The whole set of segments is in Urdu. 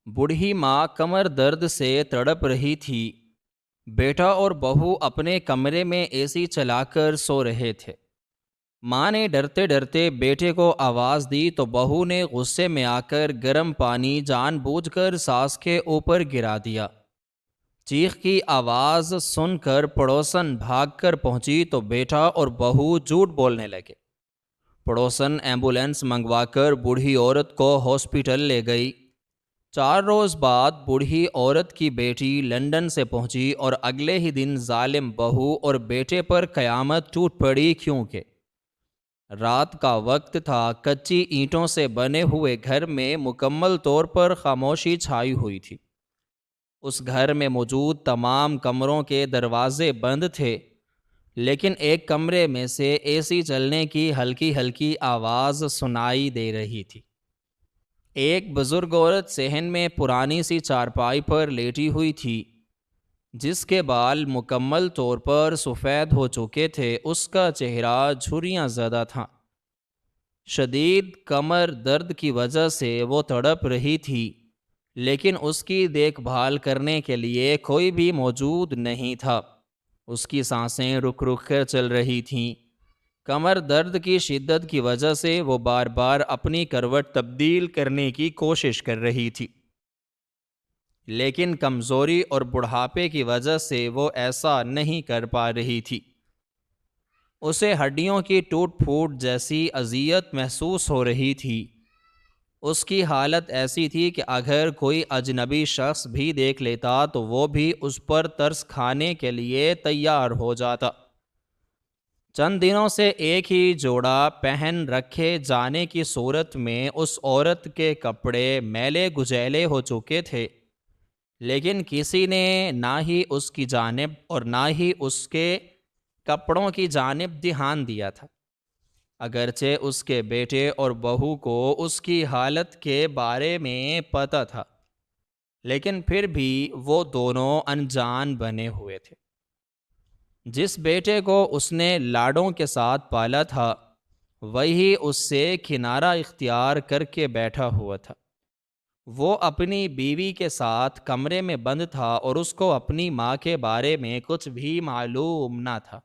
بوڑھی ماں کمر درد سے تڑپ رہی تھی۔ بیٹا اور بہو اپنے کمرے میں اے سی چلا کر سو رہے تھے۔ ماں نے ڈرتے ڈرتے بیٹے کو آواز دی تو بہو نے غصے میں آ کر گرم پانی جان بوجھ کر ساس کے اوپر گرا دیا۔ چیخ کی آواز سن کر پڑوسن بھاگ کر پہنچی تو بیٹا اور بہو جھوٹ بولنے لگے۔ پڑوسن ایمبولینس منگوا کر بوڑھی عورت کو ہاسپٹل لے گئی۔ 4 روز بعد بوڑھی عورت کی بیٹی لندن سے پہنچی اور اگلے ہی دن ظالم بہو اور بیٹے پر قیامت ٹوٹ پڑی، کیونکہ رات کا وقت تھا، کچی اینٹوں سے بنے ہوئے گھر میں مکمل طور پر خاموشی چھائی ہوئی تھی۔ اس گھر میں موجود تمام کمروں کے دروازے بند تھے، لیکن ایک کمرے میں سے اے سی چلنے کی ہلکی ہلکی آواز سنائی دے رہی تھی۔ ایک بزرگ عورت صحن میں پرانی سی چارپائی پر لیٹی ہوئی تھی، جس کے بال مکمل طور پر سفید ہو چکے تھے۔ اس کا چہرہ جھریاں زدہ تھا۔ شدید کمر درد کی وجہ سے وہ تڑپ رہی تھی، لیکن اس کی دیکھ بھال کرنے کے لیے کوئی بھی موجود نہیں تھا۔ اس کی سانسیں رک رک کر چل رہی تھیں۔ کمر درد کی شدت کی وجہ سے وہ بار بار اپنی کروٹ تبدیل کرنے کی کوشش کر رہی تھی، لیکن کمزوری اور بڑھاپے کی وجہ سے وہ ایسا نہیں کر پا رہی تھی۔ اسے ہڈیوں کی ٹوٹ پھوٹ جیسی اذیت محسوس ہو رہی تھی۔ اس کی حالت ایسی تھی کہ اگر کوئی اجنبی شخص بھی دیکھ لیتا تو وہ بھی اس پر ترس کھانے کے لیے تیار ہو جاتا۔ چند دنوں سے ایک ہی جوڑا پہن رکھے جانے کی صورت میں اس عورت کے کپڑے میلے گجیلے ہو چکے تھے، لیکن کسی نے نہ ہی اس کی جانب اور نہ ہی اس کے کپڑوں کی جانب دھیان دیا تھا۔ اگرچہ اس کے بیٹے اور بہو کو اس کی حالت کے بارے میں پتہ تھا، لیکن پھر بھی وہ دونوں انجان بنے ہوئے تھے۔ جس بیٹے کو اس نے لاڈوں کے ساتھ پالا تھا، وہی اس سے کنارہ اختیار کر کے بیٹھا ہوا تھا۔ وہ اپنی بیوی کے ساتھ کمرے میں بند تھا اور اس کو اپنی ماں کے بارے میں کچھ بھی معلوم نہ تھا۔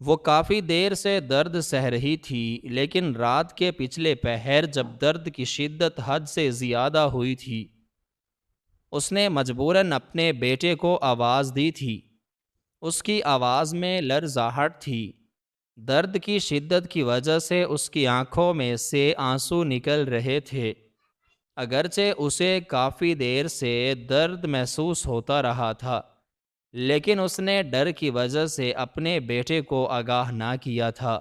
وہ کافی دیر سے درد سہ رہی تھی، لیکن رات کے پچھلے پہر جب درد کی شدت حد سے زیادہ ہوئی تھی، اس نے مجبوراً اپنے بیٹے کو آواز دی تھی۔ اس کی آواز میں لرزاہٹ تھی۔ درد کی شدت کی وجہ سے اس کی آنکھوں میں سے آنسو نکل رہے تھے۔ اگرچہ اسے کافی دیر سے درد محسوس ہوتا رہا تھا، لیکن اس نے ڈر کی وجہ سے اپنے بیٹے کو آگاہ نہ کیا تھا۔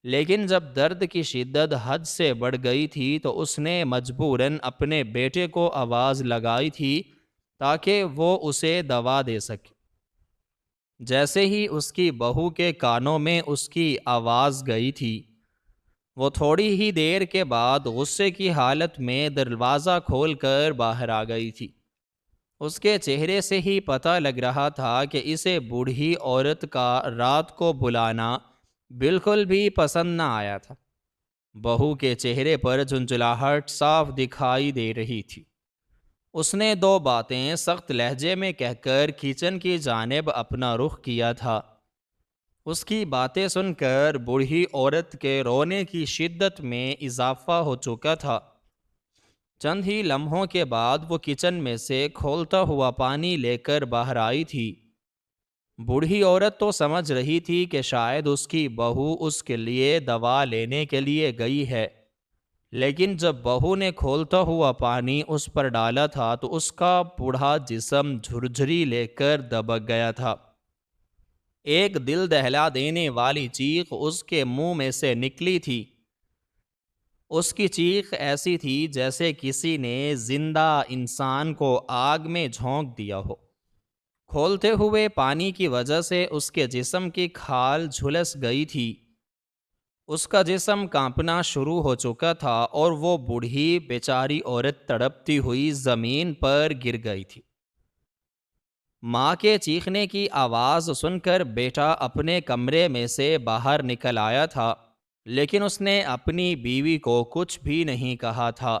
لیکن جب درد کی شدت حد سے بڑھ گئی تھی تو اس نے مجبوراً اپنے بیٹے کو آواز لگائی تھی تاکہ وہ اسے دوا دے سکے۔ جیسے ہی اس کی بہو کے کانوں میں اس کی آواز گئی تھی، وہ تھوڑی ہی دیر کے بعد غصے کی حالت میں دروازہ کھول کر باہر آ گئی تھی۔ اس کے چہرے سے ہی پتہ لگ رہا تھا کہ اسے بوڑھی عورت کا رات کو بلانا بالکل بھی پسند نہ آیا تھا۔ بہو کے چہرے پر جھنجھلاہٹ صاف دکھائی دے رہی تھی۔ اس نے 2 باتیں سخت لہجے میں کہہ کر کچن کی جانب اپنا رخ کیا تھا۔ اس کی باتیں سن کر بوڑھی عورت کے رونے کی شدت میں اضافہ ہو چکا تھا۔ چند ہی لمحوں کے بعد وہ کچن میں سے کھولتا ہوا پانی لے کر باہر آئی تھی۔ بوڑھی عورت تو سمجھ رہی تھی کہ شاید اس کی بہو اس کے لیے دوا لینے کے لیے گئی ہے، لیکن جب بہو نے کھولتا ہوا پانی اس پر ڈالا تھا تو اس کا بوڑھا جسم جھرجھری لے کر دبک گیا تھا۔ ایک دل دہلا دینے والی چیخ اس کے منہ میں سے نکلی تھی۔ اس کی چیخ ایسی تھی جیسے کسی نے زندہ انسان کو آگ میں جھونک دیا ہو۔ کھولتے ہوئے پانی کی وجہ سے اس کے جسم کی کھال جھلس گئی تھی۔ اس کا جسم کانپنا شروع ہو چکا تھا اور وہ بوڑھی بیچاری عورت تڑپتی ہوئی زمین پر گر گئی تھی۔ ماں کے چیخنے کی آواز سن کر بیٹا اپنے کمرے میں سے باہر نکل آیا تھا، لیکن اس نے اپنی بیوی کو کچھ بھی نہیں کہا تھا۔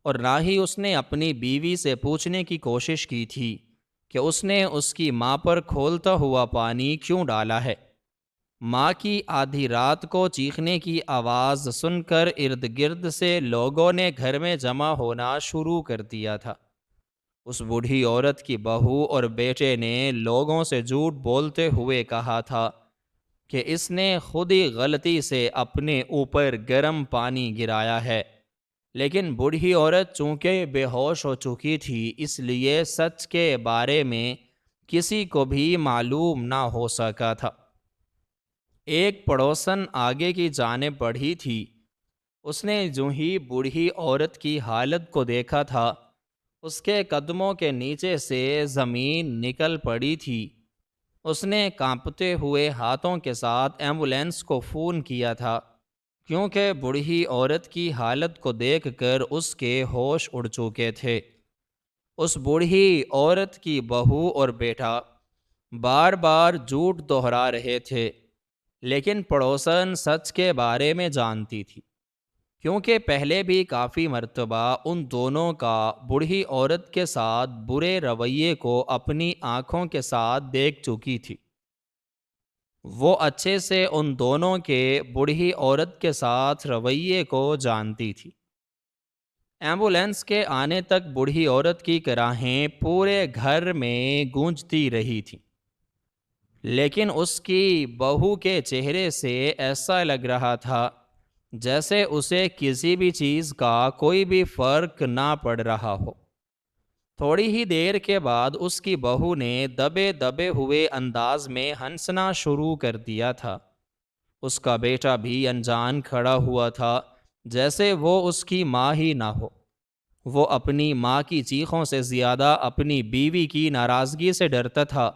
اور نہ ہی اس نے اپنی بیوی سے پوچھنے کی کوشش کی تھی کہ اس نے اس کی ماں پر کھولتا ہوا پانی کیوں ڈالا ہے۔ ماں کی آدھی رات کو چیخنے کی آواز سن کر ارد گرد سے لوگوں نے گھر میں جمع ہونا شروع کر دیا تھا۔ اس بوڑھی عورت کی بہو اور بیٹے نے لوگوں سے جھوٹ بولتے ہوئے کہا تھا کہ اس نے خود ہی غلطی سے اپنے اوپر گرم پانی گرایا ہے، لیکن بوڑھی عورت چونکہ بے ہوش ہو چکی تھی، اس لیے سچ کے بارے میں کسی کو بھی معلوم نہ ہو سکا تھا۔ ایک پڑوسن آگے کی جانب بڑھی تھی۔ اس نے جو ہی بوڑھی عورت کی حالت کو دیکھا تھا، اس کے قدموں کے نیچے سے زمین نکل پڑی تھی۔ اس نے کانپتے ہوئے ہاتھوں کے ساتھ ایمبولینس کو فون کیا تھا، کیونکہ بوڑھی عورت کی حالت کو دیکھ کر اس کے ہوش اڑ چکے تھے۔ اس بوڑھی عورت کی بہو اور بیٹا بار بار جھوٹ دہرا رہے تھے، لیکن پڑوسن سچ کے بارے میں جانتی تھی، کیونکہ پہلے بھی کافی مرتبہ ان دونوں کا بوڑھی عورت کے ساتھ برے رویے کو اپنی آنکھوں کے ساتھ دیکھ چکی تھی۔ وہ اچھے سے ان دونوں کے بوڑھی عورت کے ساتھ رویے کو جانتی تھی۔ ایمبولینس کے آنے تک بوڑھی عورت کی کراہیں پورے گھر میں گونجتی رہی تھی، لیکن اس کی بہو کے چہرے سے ایسا لگ رہا تھا جیسے اسے کسی بھی چیز کا کوئی بھی فرق نہ پڑ رہا ہو۔ تھوڑی ہی دیر کے بعد اس کی بہو نے دبے دبے ہوئے انداز میں ہنسنا شروع کر دیا تھا۔ اس کا بیٹا بھی انجان کھڑا ہوا تھا، جیسے وہ اس کی ماں ہی نہ ہو۔ وہ اپنی ماں کی چیخوں سے زیادہ اپنی بیوی کی ناراضگی سے ڈرتا تھا۔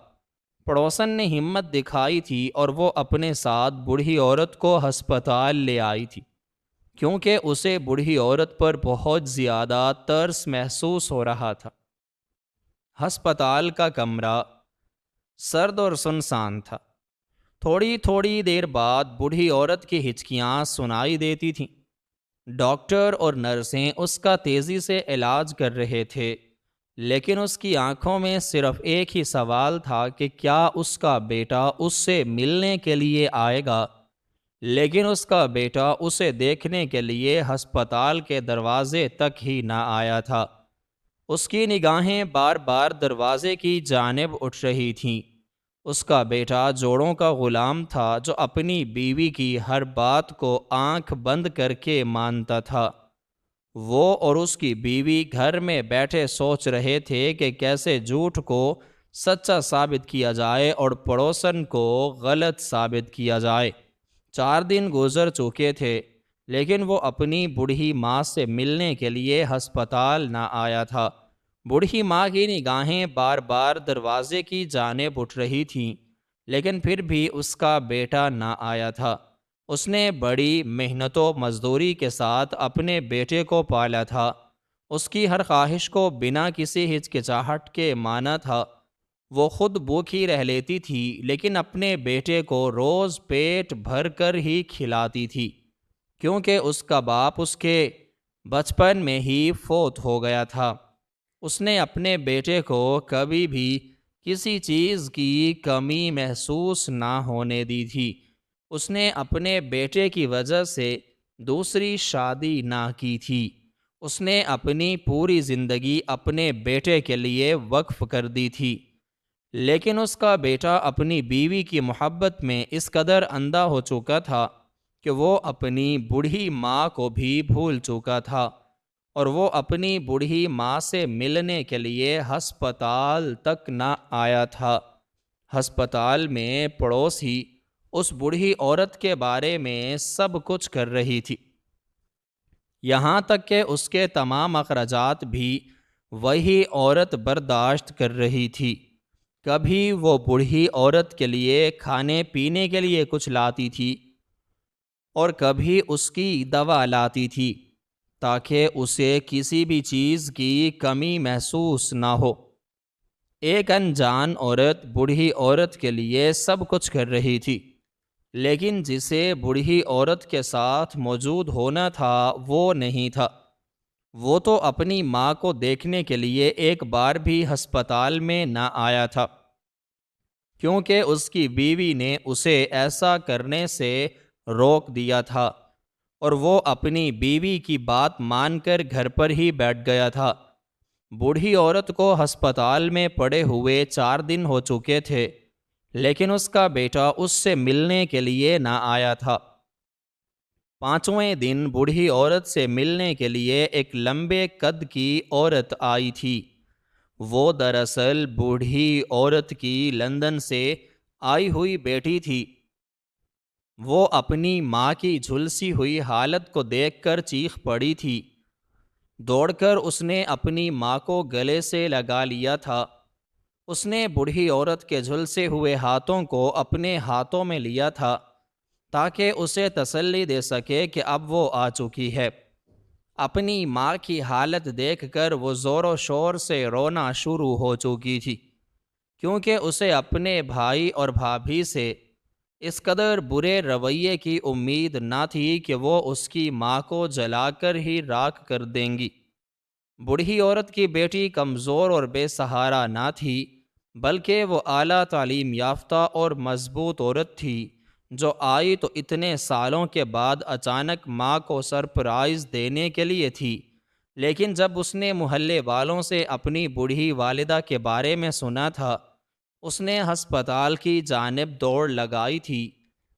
پڑوسن نے ہمت دکھائی تھی اور وہ اپنے ساتھ بوڑھی عورت کو ہسپتال لے آئی تھی، کیونکہ اسے بوڑھی عورت پر بہت زیادہ ترس محسوس ہو رہا تھا۔ ہسپتال کا کمرہ سرد اور سنسان تھا۔ تھوڑی تھوڑی دیر بعد بوڑھی عورت کی ہچکیاں سنائی دیتی تھیں۔ ڈاکٹر اور نرسیں اس کا تیزی سے علاج کر رہے تھے، لیکن اس کی آنکھوں میں صرف ایک ہی سوال تھا کہ کیا اس کا بیٹا اس سے ملنے کے لیے آئے گا، لیکن اس کا بیٹا اسے دیکھنے کے لیے ہسپتال کے دروازے تک ہی نہ آیا تھا۔ اس کی نگاہیں بار بار دروازے کی جانب اٹھ رہی تھیں۔ اس کا بیٹا جوڑوں کا غلام تھا جو اپنی بیوی کی ہر بات کو آنکھ بند کر کے مانتا تھا۔ وہ اور اس کی بیوی گھر میں بیٹھے سوچ رہے تھے کہ کیسے جھوٹ کو سچا ثابت کیا جائے اور پڑوسن کو غلط ثابت کیا جائے۔ 4 دن گزر چکے تھے، لیکن وہ اپنی بوڑھی ماں سے ملنے کے لیے ہسپتال نہ آیا تھا۔ بوڑھی ماں کی نگاہیں بار بار دروازے کی جانب اٹھ رہی تھیں، لیکن پھر بھی اس کا بیٹا نہ آیا تھا۔ اس نے بڑی محنت و مزدوری کے ساتھ اپنے بیٹے کو پالا تھا۔ اس کی ہر خواہش کو بنا کسی ہچکچاہٹ کے مانا تھا۔ وہ خود بھوکی رہ لیتی تھی، لیکن اپنے بیٹے کو روز پیٹ بھر کر ہی کھلاتی تھی، کیونکہ اس کا باپ اس کے بچپن میں ہی فوت ہو گیا تھا۔ اس نے اپنے بیٹے کو کبھی بھی کسی چیز کی کمی محسوس نہ ہونے دی تھی۔ اس نے اپنے بیٹے کی وجہ سے دوسری شادی نہ کی تھی۔ اس نے اپنی پوری زندگی اپنے بیٹے کے لیے وقف کر دی تھی، لیکن اس کا بیٹا اپنی بیوی کی محبت میں اس قدر اندھا ہو چکا تھا کہ وہ اپنی بوڑھی ماں کو بھی بھول چکا تھا، اور وہ اپنی بوڑھی ماں سے ملنے کے لیے ہسپتال تک نہ آیا تھا۔ ہسپتال میں پڑوسی اس بوڑھی عورت کے بارے میں سب کچھ کر رہی تھی، یہاں تک کہ اس کے تمام اخراجات بھی وہی عورت برداشت کر رہی تھی۔ کبھی وہ بوڑھی عورت کے لیے کھانے پینے کے لیے کچھ لاتی تھی، اور کبھی اس کی دوا لاتی تھی، تاکہ اسے کسی بھی چیز کی کمی محسوس نہ ہو۔ ایک انجان عورت بوڑھی عورت کے لیے سب کچھ کر رہی تھی، لیکن جسے بوڑھی عورت کے ساتھ موجود ہونا تھا وہ نہیں تھا۔ وہ تو اپنی ماں کو دیکھنے کے لیے ایک بار بھی ہسپتال میں نہ آیا تھا، کیونکہ اس کی بیوی نے اسے ایسا کرنے سے روک دیا تھا، اور وہ اپنی بیوی کی بات مان کر گھر پر ہی بیٹھ گیا تھا۔ بوڑھی عورت کو ہسپتال میں پڑے ہوئے 4 دن ہو چکے تھے، لیکن اس کا بیٹا اس سے ملنے کے لیے نہ آیا تھا۔ 5ویں دن بوڑھی عورت سے ملنے کے لیے ایک لمبے قد کی عورت آئی تھی۔ وہ دراصل بوڑھی عورت کی لندن سے آئی ہوئی بیٹی تھی۔ وہ اپنی ماں کی جھلسی ہوئی حالت کو دیکھ کر چیخ پڑی تھی۔ دوڑ کر اس نے اپنی ماں کو گلے سے لگا لیا تھا۔ اس نے بوڑھی عورت کے جھلسے ہوئے ہاتھوں کو اپنے ہاتھوں میں لیا تھا تاکہ اسے تسلی دے سکے کہ اب وہ آ چکی ہے۔ اپنی ماں کی حالت دیکھ کر وہ زور و شور سے رونا شروع ہو چکی تھی، کیونکہ اسے اپنے بھائی اور بھابھی سے اس قدر برے رویے کی امید نہ تھی کہ وہ اس کی ماں کو جلا کر ہی راکھ کر دیں گی۔ بوڑھی عورت کی بیٹی کمزور اور بے سہارا نہ تھی، بلکہ وہ اعلیٰ تعلیم یافتہ اور مضبوط عورت تھی، جو آئی تو اتنے سالوں کے بعد اچانک ماں کو سرپرائز دینے کے لیے تھی۔ لیکن جب اس نے محلے والوں سے اپنی بوڑھی والدہ کے بارے میں سنا تھا، اس نے ہسپتال کی جانب دوڑ لگائی تھی،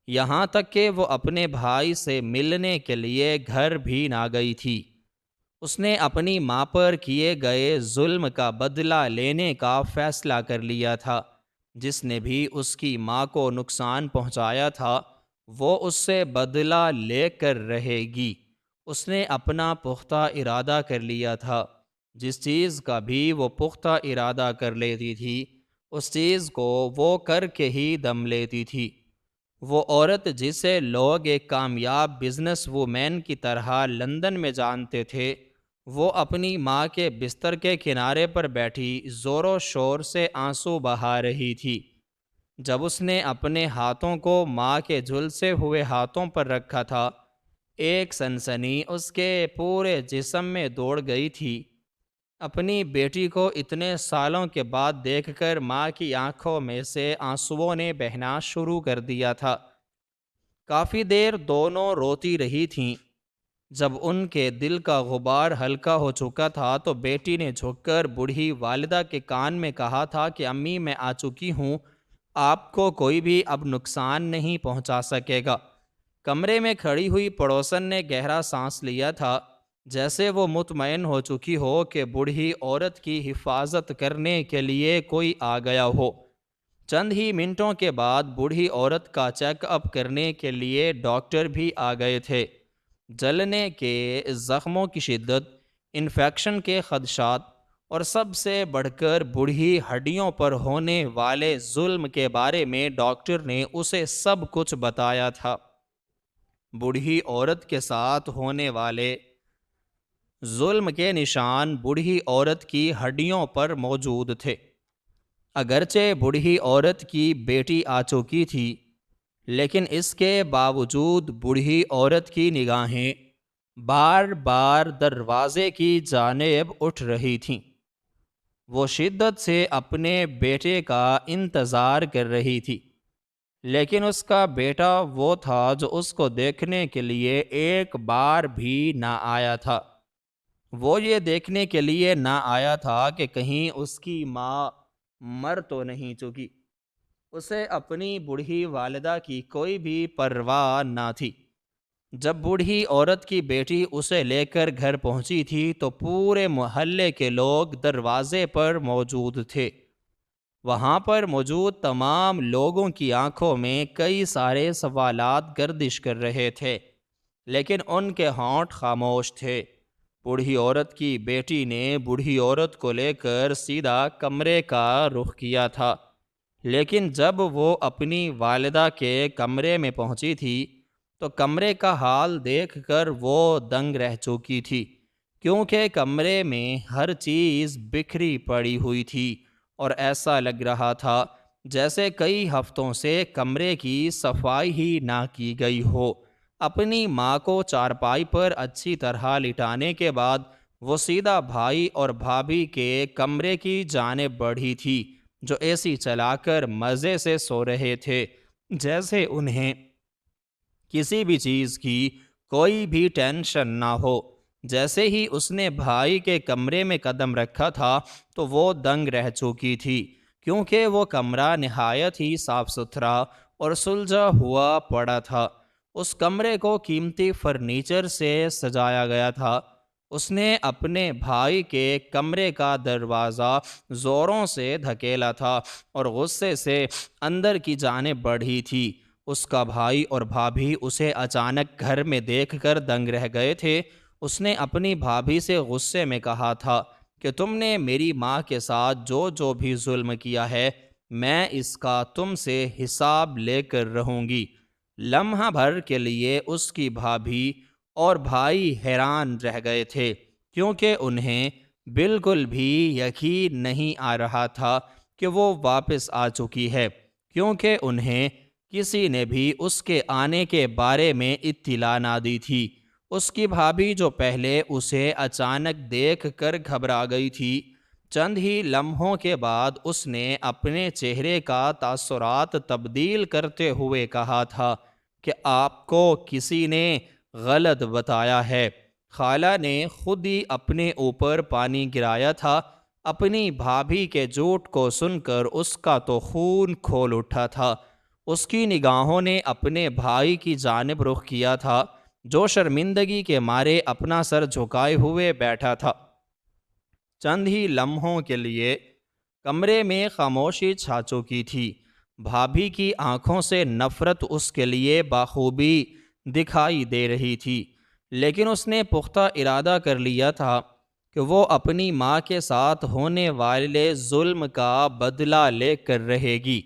یہاں تک کہ وہ اپنے بھائی سے ملنے کے لیے گھر بھی نہ گئی تھی۔ اس نے اپنی ماں پر کیے گئے ظلم کا بدلہ لینے کا فیصلہ کر لیا تھا۔ جس نے بھی اس کی ماں کو نقصان پہنچایا تھا، وہ اس سے بدلہ لے کر رہے گی۔ اس نے اپنا پختہ ارادہ کر لیا تھا۔ جس چیز کا بھی وہ پختہ ارادہ کر لیتی تھی، اس چیز کو وہ کر کے ہی دم لیتی تھی۔ وہ عورت جسے لوگ ایک کامیاب بزنس وومین کی طرح لندن میں جانتے تھے، وہ اپنی ماں کے بستر کے کنارے پر بیٹھی زور و شور سے آنسو بہا رہی تھی۔ جب اس نے اپنے ہاتھوں کو ماں کے جھلسے ہوئے ہاتھوں پر رکھا تھا، ایک سنسنی اس کے پورے جسم میں دوڑ گئی تھی۔ اپنی بیٹی کو اتنے سالوں کے بعد دیکھ کر ماں کی آنکھوں میں سے آنسوؤں نے بہنا شروع کر دیا تھا۔ کافی دیر دونوں روتی رہی تھیں۔ جب ان کے دل کا غبار ہلکا ہو چکا تھا تو بیٹی نے جھک کر بوڑھی والدہ کے کان میں کہا تھا کہ امی، میں آ چکی ہوں، آپ کو کوئی بھی اب نقصان نہیں پہنچا سکے گا۔ کمرے میں کھڑی ہوئی پڑوسن نے گہرا سانس لیا تھا، جیسے وہ مطمئن ہو چکی ہو کہ بوڑھی عورت کی حفاظت کرنے کے لیے کوئی آ گیا ہو۔ چند ہی منٹوں کے بعد بوڑھی عورت کا چیک اپ کرنے کے لیے ڈاکٹر بھی آ گئے تھے۔ جلنے کے زخموں کی شدت، انفیکشن کے خدشات، اور سب سے بڑھ کر بوڑھی ہڈیوں پر ہونے والے ظلم کے بارے میں ڈاکٹر نے اسے سب کچھ بتایا تھا۔ بوڑھی عورت کے ساتھ ہونے والے ظلم کے نشان بوڑھی عورت کی ہڈیوں پر موجود تھے۔ اگرچہ بوڑھی عورت کی بیٹی آ چکی تھی، لیکن اس کے باوجود بوڑھی عورت کی نگاہیں بار بار دروازے کی جانب اٹھ رہی تھیں۔ وہ شدت سے اپنے بیٹے کا انتظار کر رہی تھی، لیکن اس کا بیٹا وہ تھا جو اس کو دیکھنے کے لیے ایک بار بھی نہ آیا تھا۔ وہ یہ دیکھنے کے لیے نہ آیا تھا کہ کہیں اس کی ماں مر تو نہیں چکی۔ اسے اپنی بوڑھی والدہ کی کوئی بھی پرواہ نہ تھی۔ جب بوڑھی عورت کی بیٹی اسے لے کر گھر پہنچی تھی تو پورے محلے کے لوگ دروازے پر موجود تھے۔ وہاں پر موجود تمام لوگوں کی آنکھوں میں کئی سارے سوالات گردش کر رہے تھے، لیکن ان کے ہونٹ خاموش تھے۔ بوڑھی عورت کی بیٹی نے بوڑھی عورت کو لے کر سیدھا کمرے کا رخ کیا تھا، لیکن جب وہ اپنی والدہ کے کمرے میں پہنچی تھی تو کمرے کا حال دیکھ کر وہ دنگ رہ چکی تھی، کیونکہ کمرے میں ہر چیز بکھری پڑی ہوئی تھی اور ایسا لگ رہا تھا جیسے کئی ہفتوں سے کمرے کی صفائی ہی نہ کی گئی ہو۔ اپنی ماں کو چارپائی پر اچھی طرح لٹانے کے بعد وہ سیدھا بھائی اور بھابھی کے کمرے کی جانب بڑھی تھی، جو اے سی چلا کر مزے سے سو رہے تھے، جیسے انہیں کسی بھی چیز کی کوئی بھی ٹینشن نہ ہو۔ جیسے ہی اس نے بھائی کے کمرے میں قدم رکھا تھا تو وہ دنگ رہ چکی تھی، کیونکہ وہ کمرہ نہایت ہی صاف ستھرا اور سلجھا ہوا پڑا تھا۔ اس کمرے کو قیمتی فرنیچر سے سجایا گیا تھا۔ اس نے اپنے بھائی کے کمرے کا دروازہ زوروں سے دھکیلا تھا اور غصے سے اندر کی جانب بڑھی تھی۔ اس کا بھائی اور بھابھی اسے اچانک گھر میں دیکھ کر دنگ رہ گئے تھے۔ اس نے اپنی بھابھی سے غصے میں کہا تھا کہ تم نے میری ماں کے ساتھ جو جو بھی ظلم کیا ہے، میں اس کا تم سے حساب لے کر رہوں گی۔ لمحہ بھر کے لیے اس کی بھابھی اور بھائی حیران رہ گئے تھے، کیونکہ انہیں بالکل بھی یقین نہیں آ رہا تھا کہ وہ واپس آ چکی ہے، کیونکہ انہیں کسی نے بھی اس کے آنے کے بارے میں اطلاع نہ دی تھی۔ اس کی بھابھی جو پہلے اسے اچانک دیکھ کر گھبرا گئی تھی، چند ہی لمحوں کے بعد اس نے اپنے چہرے کا تاثرات تبدیل کرتے ہوئے کہا تھا کہ آپ کو کسی نے غلط بتایا ہے۔ خالہ نے خود ہی اپنے اوپر پانی گرایا تھا۔ اپنی بھابھی کے جھوٹ کو سن کر اس کا تو خون کھول اٹھا تھا۔ اس کی نگاہوں نے اپنے بھائی کی جانب رخ کیا تھا، جو شرمندگی کے مارے اپنا سر جھکائے ہوئے بیٹھا تھا۔ چند ہی لمحوں کے لیے کمرے میں خاموشی چھا چکی تھی۔ بھابھی کی آنکھوں سے نفرت اس کے لیے بخوبی دکھائی دے رہی تھی، لیکن اس نے پختہ ارادہ کر لیا تھا کہ وہ اپنی ماں کے ساتھ ہونے والے ظلم کا بدلہ لے کر رہے گی۔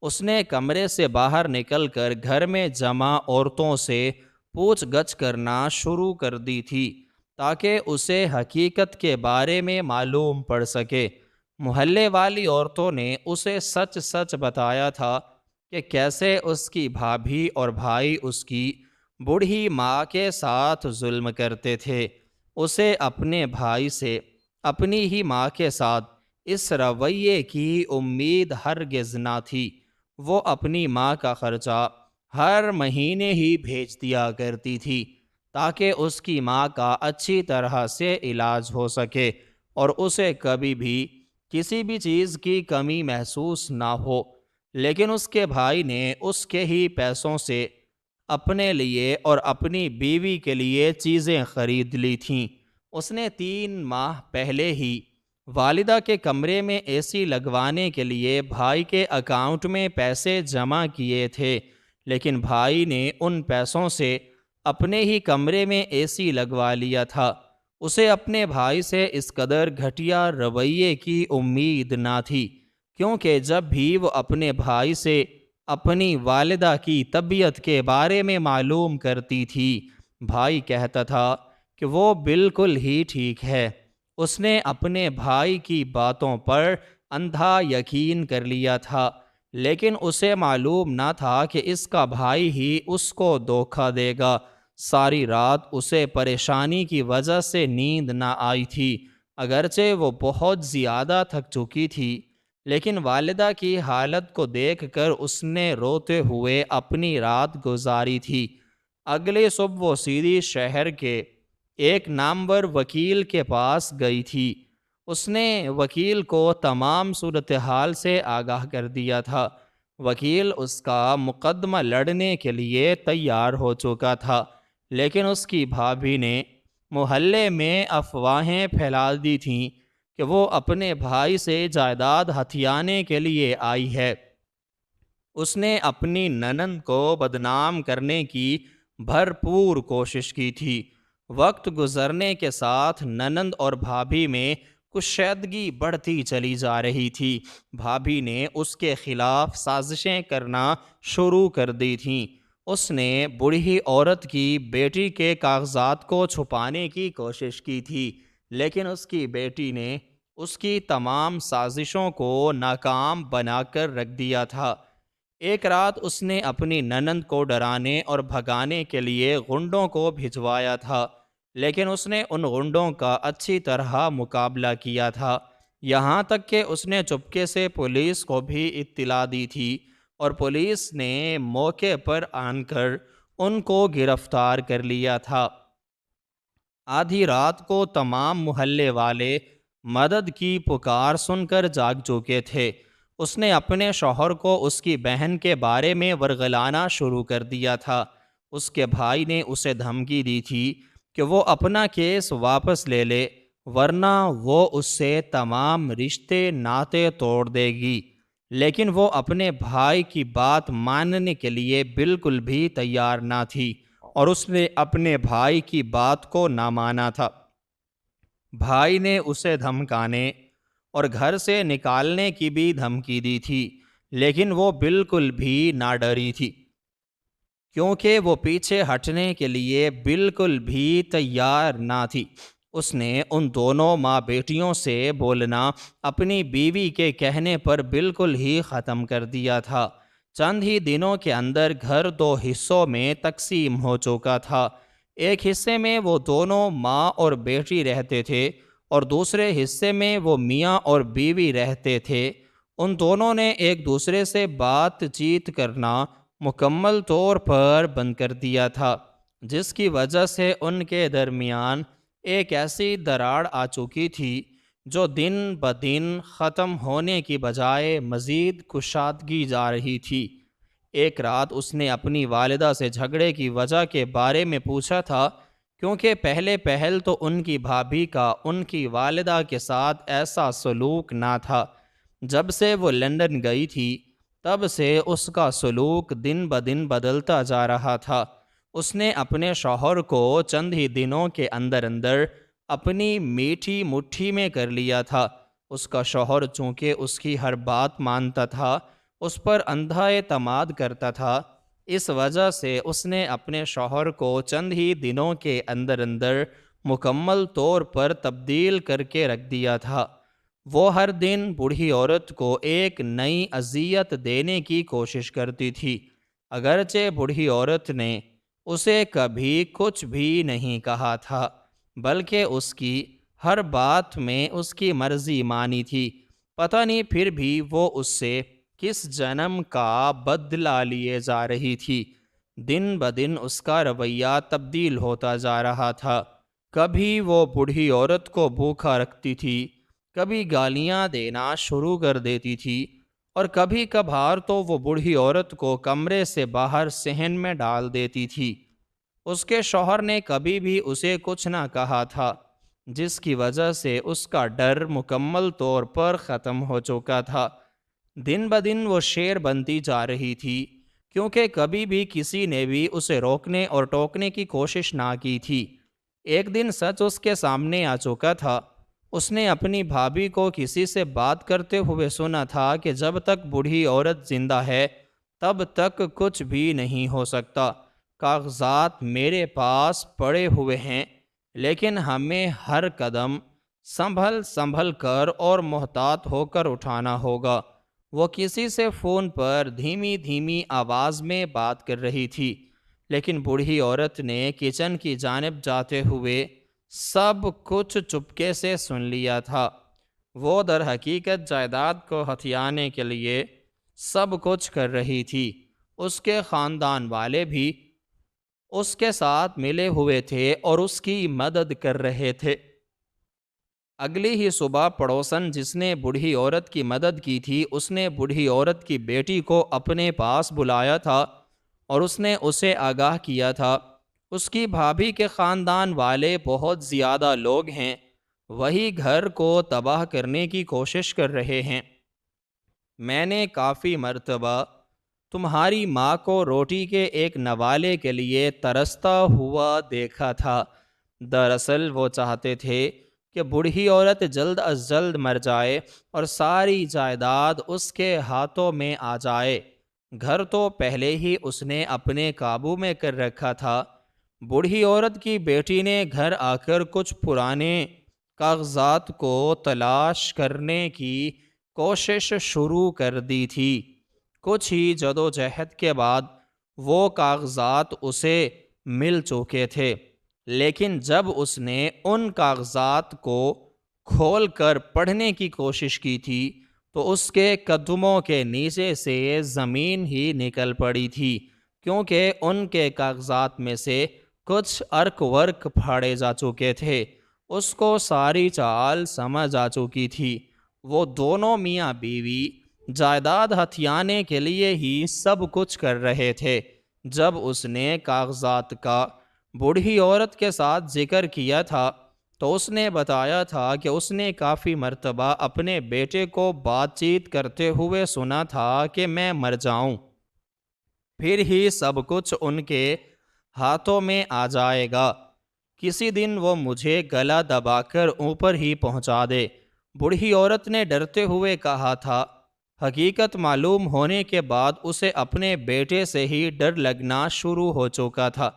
اس نے کمرے سے باہر نکل کر گھر میں جمع عورتوں سے پوچھ گچھ کرنا شروع کر دی تھی، تاکہ اسے حقیقت کے بارے میں معلوم پڑ سکے۔ محلے والی عورتوں نے اسے سچ سچ بتایا تھا کہ کیسے اس کی بھابھی اور بھائی اس کی بوڑھی ماں کے ساتھ ظلم کرتے تھے۔ اسے اپنے بھائی سے اپنی ہی ماں کے ساتھ اس رویے کی امید ہرگز نہ تھی۔ وہ اپنی ماں کا خرچہ ہر مہینے ہی بھیج دیا کرتی تھی، تاکہ اس کی ماں کا اچھی طرح سے علاج ہو سکے اور اسے کبھی بھی کسی بھی چیز کی کمی محسوس نہ ہو۔ لیکن اس کے بھائی نے اس کے ہی پیسوں سے اپنے لیے اور اپنی بیوی کے لیے چیزیں خرید لی تھیں۔ اس نے 3 ماہ پہلے ہی والدہ کے کمرے میں اے سی لگوانے کے لیے بھائی کے اکاؤنٹ میں پیسے جمع کیے تھے، لیکن بھائی نے ان پیسوں سے اپنے ہی کمرے میں اے سی لگوا لیا تھا۔ اسے اپنے بھائی سے اس قدر گھٹیا رویے کی امید نہ تھی، کیونکہ جب بھی وہ اپنے بھائی سے اپنی والدہ کی طبیعت کے بارے میں معلوم کرتی تھی، بھائی کہتا تھا کہ وہ بالکل ہی ٹھیک ہے۔ اس نے اپنے بھائی کی باتوں پر اندھا یقین کر لیا تھا، لیکن اسے معلوم نہ تھا کہ اس کا بھائی ہی اس کو دھوکہ دے گا۔ ساری رات اسے پریشانی کی وجہ سے نیند نہ آئی تھی، اگرچہ وہ بہت زیادہ تھک چکی تھی، لیکن والدہ کی حالت کو دیکھ کر اس نے روتے ہوئے اپنی رات گزاری تھی۔ اگلے صبح وہ سیدھی شہر کے ایک نامور وکیل کے پاس گئی تھی۔ اس نے وکیل کو تمام صورتحال سے آگاہ کر دیا تھا۔ وکیل اس کا مقدمہ لڑنے کے لیے تیار ہو چکا تھا، لیکن اس کی بھابھی نے محلے میں افواہیں پھیلا دی تھیں کہ وہ اپنے بھائی سے جائیداد ہتھیانے کے لیے آئی ہے۔ اس نے اپنی ننند کو بدنام کرنے کی بھرپور کوشش کی تھی۔ وقت گزرنے کے ساتھ ننند اور بھابھی میں کشیدگی بڑھتی چلی جا رہی تھی۔ بھابھی نے اس کے خلاف سازشیں کرنا شروع کر دی تھیں۔ اس نے بوڑھی عورت کی بیٹی کے کاغذات کو چھپانے کی کوشش کی تھی، لیکن اس کی بیٹی نے اس کی تمام سازشوں کو ناکام بنا کر رکھ دیا تھا۔ ایک رات اس نے اپنی ننند کو ڈرانے اور بھگانے کے لیے غنڈوں کو بھجوایا تھا، لیکن اس نے ان غنڈوں کا اچھی طرح مقابلہ کیا تھا، یہاں تک کہ اس نے چپکے سے پولیس کو بھی اطلاع دی تھی، اور پولیس نے موقع پر آن کر ان کو گرفتار کر لیا تھا۔ آدھی رات کو تمام محلے والے مدد کی پکار سن کر جاگ چکے تھے۔ اس نے اپنے شوہر کو اس کی بہن کے بارے میں ورغلانا شروع کر دیا تھا۔ اس کے بھائی نے اسے دھمکی دی تھی کہ وہ اپنا کیس واپس لے لے، ورنہ وہ اس سے تمام رشتے ناطے توڑ دے گی، لیکن وہ اپنے بھائی کی بات ماننے کے لیے بالکل بھی تیار نہ تھی، اور اس نے اپنے بھائی کی بات کو نہ مانا تھا۔ بھائی نے اسے دھمکانے اور گھر سے نکالنے کی بھی دھمکی دی تھی، لیکن وہ بالکل بھی نہ ڈری تھی، کیونکہ وہ پیچھے ہٹنے کے لیے بالکل بھی تیار نہ تھی۔ اس نے ان دونوں ماں بیٹیوں سے بولنا اپنی بیوی کے کہنے پر بالکل ہی ختم کر دیا تھا۔ چند ہی دنوں کے اندر گھر 2 حصوں میں تقسیم ہو چکا تھا۔ ایک حصے میں وہ دونوں ماں اور بیٹی رہتے تھے، اور دوسرے حصے میں وہ میاں اور بیوی رہتے تھے۔ ان دونوں نے ایک دوسرے سے بات چیت کرنا مکمل طور پر بند کر دیا تھا، جس کی وجہ سے ان کے درمیان ایک ایسی دراڑ آ چکی تھی جو دن بدن ختم ہونے کی بجائے مزید کشادگی جا رہی تھی۔ ایک رات اس نے اپنی والدہ سے جھگڑے کی وجہ کے بارے میں پوچھا تھا، کیونکہ پہلے پہل تو ان کی بھابھی کا ان کی والدہ کے ساتھ ایسا سلوک نہ تھا۔ جب سے وہ لندن گئی تھی، تب سے اس کا سلوک دن بدن بدلتا جا رہا تھا۔ اس نے اپنے شوہر کو چند ہی دنوں کے اندر اندر اپنی میٹھی مٹھی میں کر لیا تھا۔ اس کا شوہر چونکہ اس کی ہر بات مانتا تھا، اس پر اندھا اعتماد کرتا تھا، اس وجہ سے اس نے اپنے شوہر کو چند ہی دنوں کے اندر اندر مکمل طور پر تبدیل کر کے رکھ دیا تھا۔ وہ ہر دن بوڑھی عورت کو ایک نئی اذیت دینے کی کوشش کرتی تھی، اگرچہ بوڑھی عورت نے اسے کبھی کچھ بھی نہیں کہا تھا، بلکہ اس کی ہر بات میں اس کی مرضی مانی تھی۔ پتہ نہیں پھر بھی وہ اس سے کس جنم کا بدلہ لیے جا رہی تھی۔ دن بدن اس کا رویہ تبدیل ہوتا جا رہا تھا۔ کبھی وہ بوڑھی عورت کو بھوکا رکھتی تھی، کبھی گالیاں دینا شروع کر دیتی تھی، اور کبھی کبھار تو وہ بوڑھی عورت کو کمرے سے باہر صحن میں ڈال دیتی تھی۔ اس کے شوہر نے کبھی بھی اسے کچھ نہ کہا تھا، جس کی وجہ سے اس کا ڈر مکمل طور پر ختم ہو چکا تھا۔ دن بدن وہ شیر بنتی جا رہی تھی، کیونکہ کبھی بھی کسی نے بھی اسے روکنے اور ٹوکنے کی کوشش نہ کی تھی۔ ایک دن سچ اس کے سامنے آ چکا تھا۔ اس نے اپنی بھابھی کو کسی سے بات کرتے ہوئے سنا تھا کہ جب تک بوڑھی عورت زندہ ہے تب تک کچھ بھی نہیں ہو سکتا۔ کاغذات میرے پاس پڑے ہوئے ہیں، لیکن ہمیں ہر قدم سنبھل کر اور محتاط ہو کر اٹھانا ہوگا۔ وہ کسی سے فون پر دھیمی دھیمی آواز میں بات کر رہی تھی، لیکن بوڑھی عورت نے کچن کی جانب جاتے ہوئے سب کچھ چپکے سے سن لیا تھا۔ وہ در حقیقت جائیداد کو ہتھیانے کے لیے سب کچھ کر رہی تھی۔ اس کے خاندان والے بھی اس کے ساتھ ملے ہوئے تھے اور اس کی مدد کر رہے تھے۔ اگلی ہی صبح پڑوسن جس نے بوڑھی عورت کی مدد کی تھی، اس نے بوڑھی عورت کی بیٹی کو اپنے پاس بلایا تھا اور اس نے اسے آگاہ کیا تھا، اس کی بھابھی کے خاندان والے بہت زیادہ لوگ ہیں، وہی گھر کو تباہ کرنے کی کوشش کر رہے ہیں۔ میں نے کافی مرتبہ تمہاری ماں کو روٹی کے ایک نوالے کے لیے ترستا ہوا دیکھا تھا۔ دراصل وہ چاہتے تھے کہ بوڑھی عورت جلد از جلد مر جائے اور ساری جائیداد اس کے ہاتھوں میں آ جائے۔ گھر تو پہلے ہی اس نے اپنے قابو میں کر رکھا تھا۔ بوڑھی عورت کی بیٹی نے گھر آ کر کچھ پرانے کاغذات کو تلاش کرنے کی کوشش شروع کر دی تھی۔ کچھ ہی جدوجہد کے بعد وہ کاغذات اسے مل چکے تھے، لیکن جب اس نے ان کاغذات کو کھول کر پڑھنے کی کوشش کی تھی تو اس کے قدموں کے نیچے سے زمین ہی نکل پڑی تھی، کیونکہ ان کے کاغذات میں سے کچھ ارک ورک پھاڑے جا چکے تھے۔ اس کو ساری چال سمجھ آ چکی تھی۔ وہ دونوں میاں بیوی جائیداد ہتھیانے کے لیے ہی سب کچھ کر رہے تھے۔ جب اس نے کاغذات کا بوڑھی عورت کے ساتھ ذکر کیا تھا تو اس نے بتایا تھا کہ اس نے کافی مرتبہ اپنے بیٹے کو بات چیت کرتے ہوئے سنا تھا کہ میں مر جاؤں، پھر ہی سب کچھ ان کے ہاتھوں میں آ جائے گا۔ کسی دن وہ مجھے گلا دبا کر اوپر ہی پہنچا دے۔ بوڑھی عورت نے ڈرتے ہوئے کہا تھا۔ حقیقت معلوم ہونے کے بعد اسے اپنے بیٹے سے ہی ڈر لگنا شروع ہو چکا تھا۔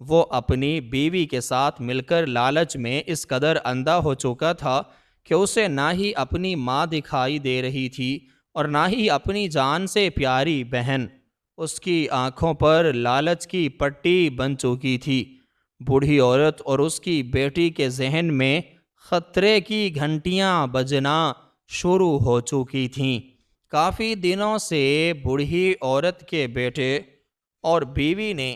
وہ اپنی بیوی کے ساتھ مل کر لالچ میں اس قدر اندھا ہو چکا تھا کہ اسے نہ ہی اپنی ماں دکھائی دے رہی تھی اور نہ ہی اپنی جان سے پیاری بہن۔ اس کی آنکھوں پر لالچ کی پٹی بن چکی تھی۔ بوڑھی عورت اور اس کی بیٹی کے ذہن میں خطرے کی گھنٹیاں بجنا شروع ہو چکی تھیں۔ کافی دنوں سے بوڑھی عورت کے بیٹے اور بیوی نے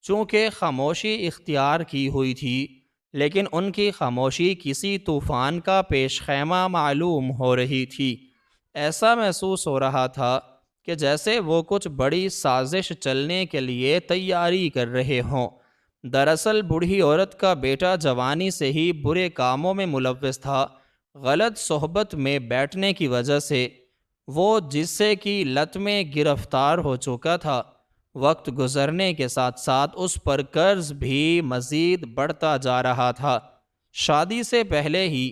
چونکہ خاموشی اختیار کی ہوئی تھی، لیکن ان کی خاموشی کسی طوفان کا پیش خیمہ معلوم ہو رہی تھی۔ ایسا محسوس ہو رہا تھا کہ جیسے وہ کچھ بڑی سازش چلنے کے لیے تیاری کر رہے ہوں۔ دراصل بوڑھی عورت کا بیٹا جوانی سے ہی برے کاموں میں ملوث تھا۔ غلط صحبت میں بیٹھنے کی وجہ سے وہ جسے کی لت میں گرفتار ہو چکا تھا۔ وقت گزرنے کے ساتھ ساتھ اس پر قرض بھی مزید بڑھتا جا رہا تھا۔ شادی سے پہلے ہی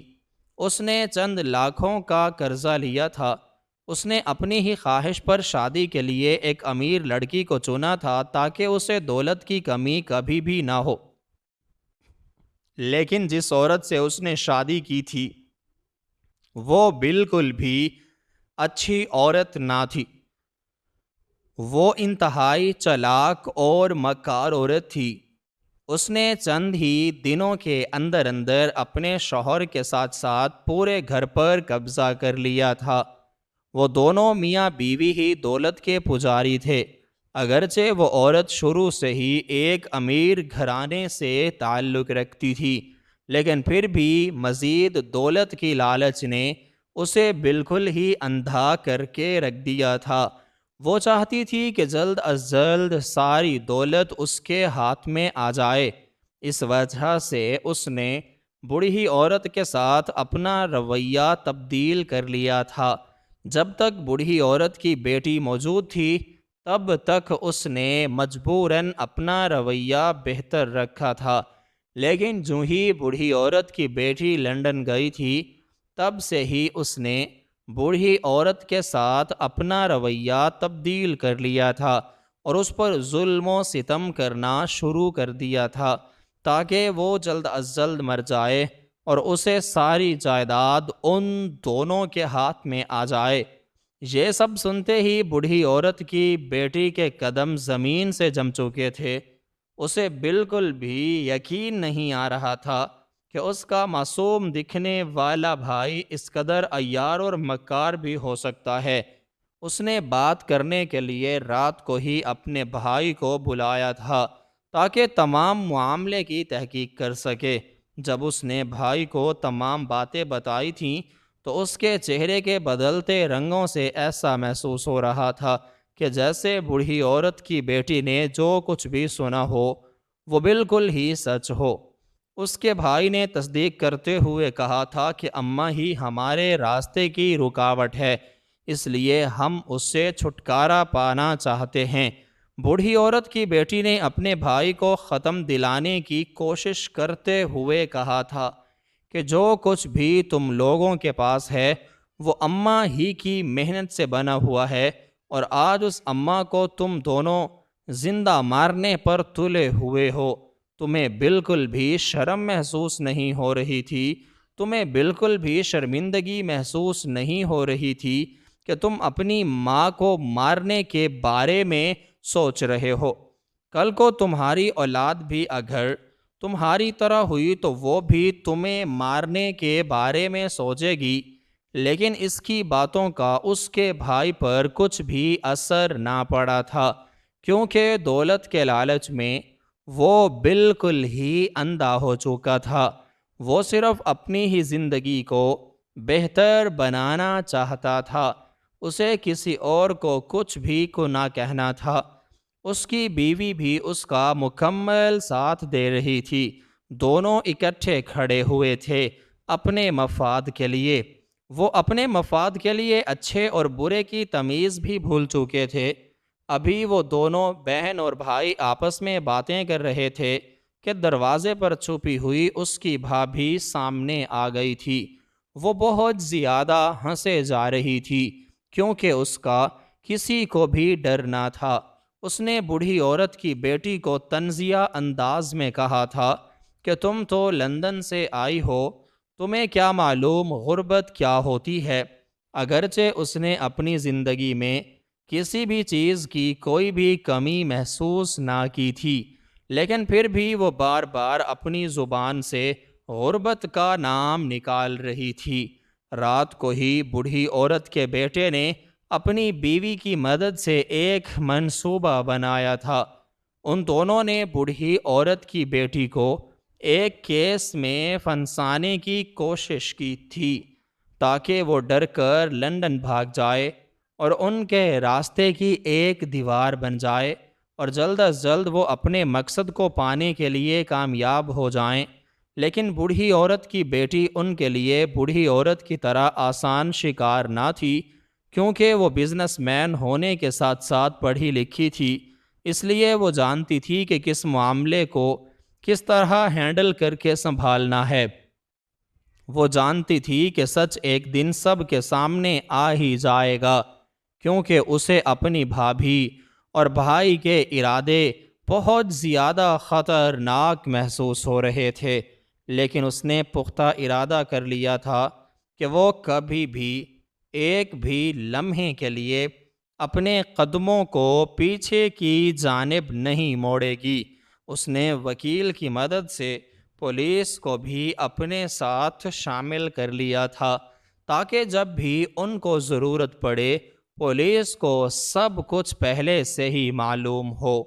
اس نے چند لاکھوں کا قرضہ لیا تھا۔ اس نے اپنی ہی خواہش پر شادی کے لیے ایک امیر لڑکی کو چنا تھا تاکہ اسے دولت کی کمی کبھی بھی نہ ہو، لیکن جس عورت سے اس نے شادی کی تھی وہ بالکل بھی اچھی عورت نہ تھی۔ وہ انتہائی چالاک اور مکار عورت تھی۔ اس نے چند ہی دنوں کے اندر اندر اپنے شوہر کے ساتھ ساتھ پورے گھر پر قبضہ کر لیا تھا۔ وہ دونوں میاں بیوی ہی دولت کے پجاری تھے۔ اگرچہ وہ عورت شروع سے ہی ایک امیر گھرانے سے تعلق رکھتی تھی، لیکن پھر بھی مزید دولت کی لالچ نے اسے بالکل ہی اندھا کر کے رکھ دیا تھا۔ وہ چاہتی تھی کہ جلد از جلد ساری دولت اس کے ہاتھ میں آ جائے۔ اس وجہ سے اس نے بوڑھی عورت کے ساتھ اپنا رویہ تبدیل کر لیا تھا۔ جب تک بوڑھی عورت کی بیٹی موجود تھی تب تک اس نے مجبوراً اپنا رویہ بہتر رکھا تھا، لیکن جو ہی بوڑھی عورت کی بیٹی لندن گئی تھی تب سے ہی اس نے بوڑھی عورت کے ساتھ اپنا رویہ تبدیل کر لیا تھا اور اس پر ظلم و ستم کرنا شروع کر دیا تھا تاکہ وہ جلد از جلد مر جائے اور اسے ساری جائیداد ان دونوں کے ہاتھ میں آ جائے۔ یہ سب سنتے ہی بوڑھی عورت کی بیٹی کے قدم زمین سے جم چکے تھے۔ اسے بالکل بھی یقین نہیں آ رہا تھا کہ اس کا معصوم دکھنے والا بھائی اس قدر عیار اور مکار بھی ہو سکتا ہے۔ اس نے بات کرنے کے لیے رات کو ہی اپنے بھائی کو بلایا تھا تاکہ تمام معاملے کی تحقیق کر سکے۔ جب اس نے بھائی کو تمام باتیں بتائی تھیں تو اس کے چہرے کے بدلتے رنگوں سے ایسا محسوس ہو رہا تھا کہ جیسے بوڑھی عورت کی بیٹی نے جو کچھ بھی سنا ہو وہ بالکل ہی سچ ہو۔ اس کے بھائی نے تصدیق کرتے ہوئے کہا تھا کہ اماں ہی ہمارے راستے کی رکاوٹ ہے، اس لیے ہم اس سے چھٹکارا پانا چاہتے ہیں۔ بوڑھی عورت کی بیٹی نے اپنے بھائی کو ختم دلانے کی کوشش کرتے ہوئے کہا تھا کہ جو کچھ بھی تم لوگوں کے پاس ہے وہ اماں ہی کی محنت سے بنا ہوا ہے، اور آج اس اماں کو تم دونوں زندہ مارنے پر تلے ہوئے ہو۔ تمہیں بالکل بھی شرم محسوس نہیں ہو رہی تھی، تمہیں بالکل بھی شرمندگی محسوس نہیں ہو رہی تھی کہ تم اپنی ماں کو مارنے کے بارے میں سوچ رہے ہو۔ کل کو تمہاری اولاد بھی اگر تمہاری طرح ہوئی تو وہ بھی تمہیں مارنے کے بارے میں سوچے گی، لیکن اس کی باتوں کا اس کے بھائی پر کچھ بھی اثر نہ پڑا تھا، کیونکہ دولت کے لالچ میں وہ بالکل ہی اندھا ہو چکا تھا۔ وہ صرف اپنی ہی زندگی کو بہتر بنانا چاہتا تھا، اسے کسی اور کو کچھ بھی نہ کہنا تھا۔ اس کی بیوی بھی اس کا مکمل ساتھ دے رہی تھی، دونوں اکٹھے کھڑے ہوئے تھے اپنے مفاد کے لیے۔ وہ اپنے مفاد کے لیے اچھے اور برے کی تمیز بھی بھول چکے تھے۔ ابھی وہ دونوں بہن اور بھائی آپس میں باتیں کر رہے تھے کہ دروازے پر چھپی ہوئی اس کی بھابھی سامنے آ گئی تھی۔ وہ بہت زیادہ ہنسے جا رہی تھی کیونکہ اس کا کسی کو بھی ڈر نہ تھا۔ اس نے بوڑھی عورت کی بیٹی کو طنزیہ انداز میں کہا تھا کہ تم تو لندن سے آئی ہو، تمہیں کیا معلوم غربت کیا ہوتی ہے۔ اگرچہ اس نے اپنی زندگی میں کسی بھی چیز کی کوئی بھی کمی محسوس نہ کی تھی، لیکن پھر بھی وہ بار بار اپنی زبان سے غربت کا نام نکال رہی تھی۔ رات کو ہی بوڑھی عورت کے بیٹے نے اپنی بیوی کی مدد سے ایک منصوبہ بنایا تھا۔ ان دونوں نے بوڑھی عورت کی بیٹی کو ایک کیس میں پھنسانے کی کوشش کی تھی تاکہ وہ ڈر کر لندن بھاگ جائے اور ان کے راستے کی ایک دیوار بن جائے اور جلد از جلد وہ اپنے مقصد کو پانے کے لیے کامیاب ہو جائیں۔ لیکن بوڑھی عورت کی بیٹی ان کے لیے بوڑھی عورت کی طرح آسان شکار نہ تھی، کیونکہ وہ بزنس مین ہونے کے ساتھ ساتھ پڑھی لکھی تھی۔ اس لیے وہ جانتی تھی کہ کس معاملے کو کس طرح ہینڈل کر کے سنبھالنا ہے۔ وہ جانتی تھی کہ سچ ایک دن سب کے سامنے آ ہی جائے گا، کیونکہ اسے اپنی بھابھی اور بھائی کے ارادے بہت زیادہ خطرناک محسوس ہو رہے تھے۔ لیکن اس نے پختہ ارادہ کر لیا تھا کہ وہ کبھی بھی ایک بھی لمحے کے لیے اپنے قدموں کو پیچھے کی جانب نہیں موڑے گی۔ اس نے وکیل کی مدد سے پولیس کو بھی اپنے ساتھ شامل کر لیا تھا تاکہ جب بھی ان کو ضرورت پڑے پولیس کو سب کچھ پہلے سے ہی معلوم ہو۔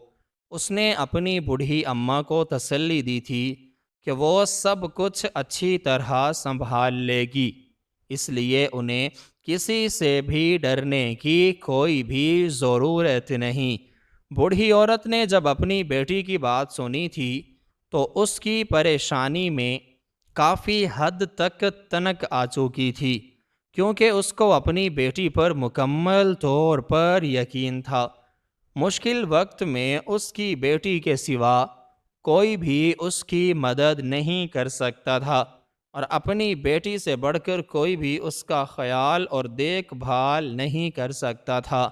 اس نے اپنی بوڑھی اماں کو تسلی دی تھی کہ وہ سب کچھ اچھی طرح سنبھال لے گی، اس لیے انہیں کسی سے بھی ڈرنے کی کوئی بھی ضرورت نہیں۔ بوڑھی عورت نے جب اپنی بیٹی کی بات سنی تھی تو اس کی پریشانی میں کافی حد تک تنک آ چکی تھی، کیونکہ اس کو اپنی بیٹی پر مکمل طور پر یقین تھا۔ مشکل وقت میں اس کی بیٹی کے سوا کوئی بھی اس کی مدد نہیں کر سکتا تھا، اور اپنی بیٹی سے بڑھ کر کوئی بھی اس کا خیال اور دیکھ بھال نہیں کر سکتا تھا۔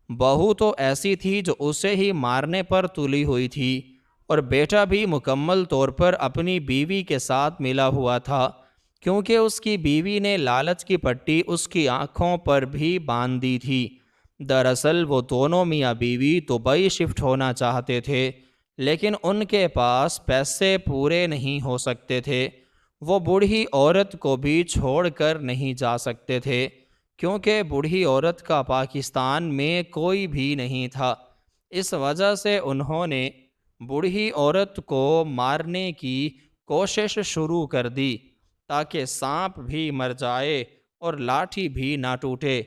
بہو تو ایسی تھی جو اسے ہی مارنے پر تلی ہوئی تھی، اور بیٹا بھی مکمل طور پر اپنی بیوی کے ساتھ ملا ہوا تھا، کیونکہ اس کی بیوی نے لالچ کی پٹی اس کی آنکھوں پر بھی باندھ دی تھی۔ دراصل وہ دونوں میاں بیوی دبئی شفٹ ہونا چاہتے تھے، لیکن ان کے پاس پیسے پورے نہیں ہو سکتے تھے۔ وہ بوڑھی عورت کو بھی چھوڑ کر نہیں جا سکتے تھے، کیونکہ بوڑھی عورت کا پاکستان میں کوئی بھی نہیں تھا۔ اس وجہ سے انہوں نے بوڑھی عورت کو مارنے کی کوشش شروع کر دی تاکہ سانپ بھی مر جائے اور لاٹھی بھی نہ ٹوٹے۔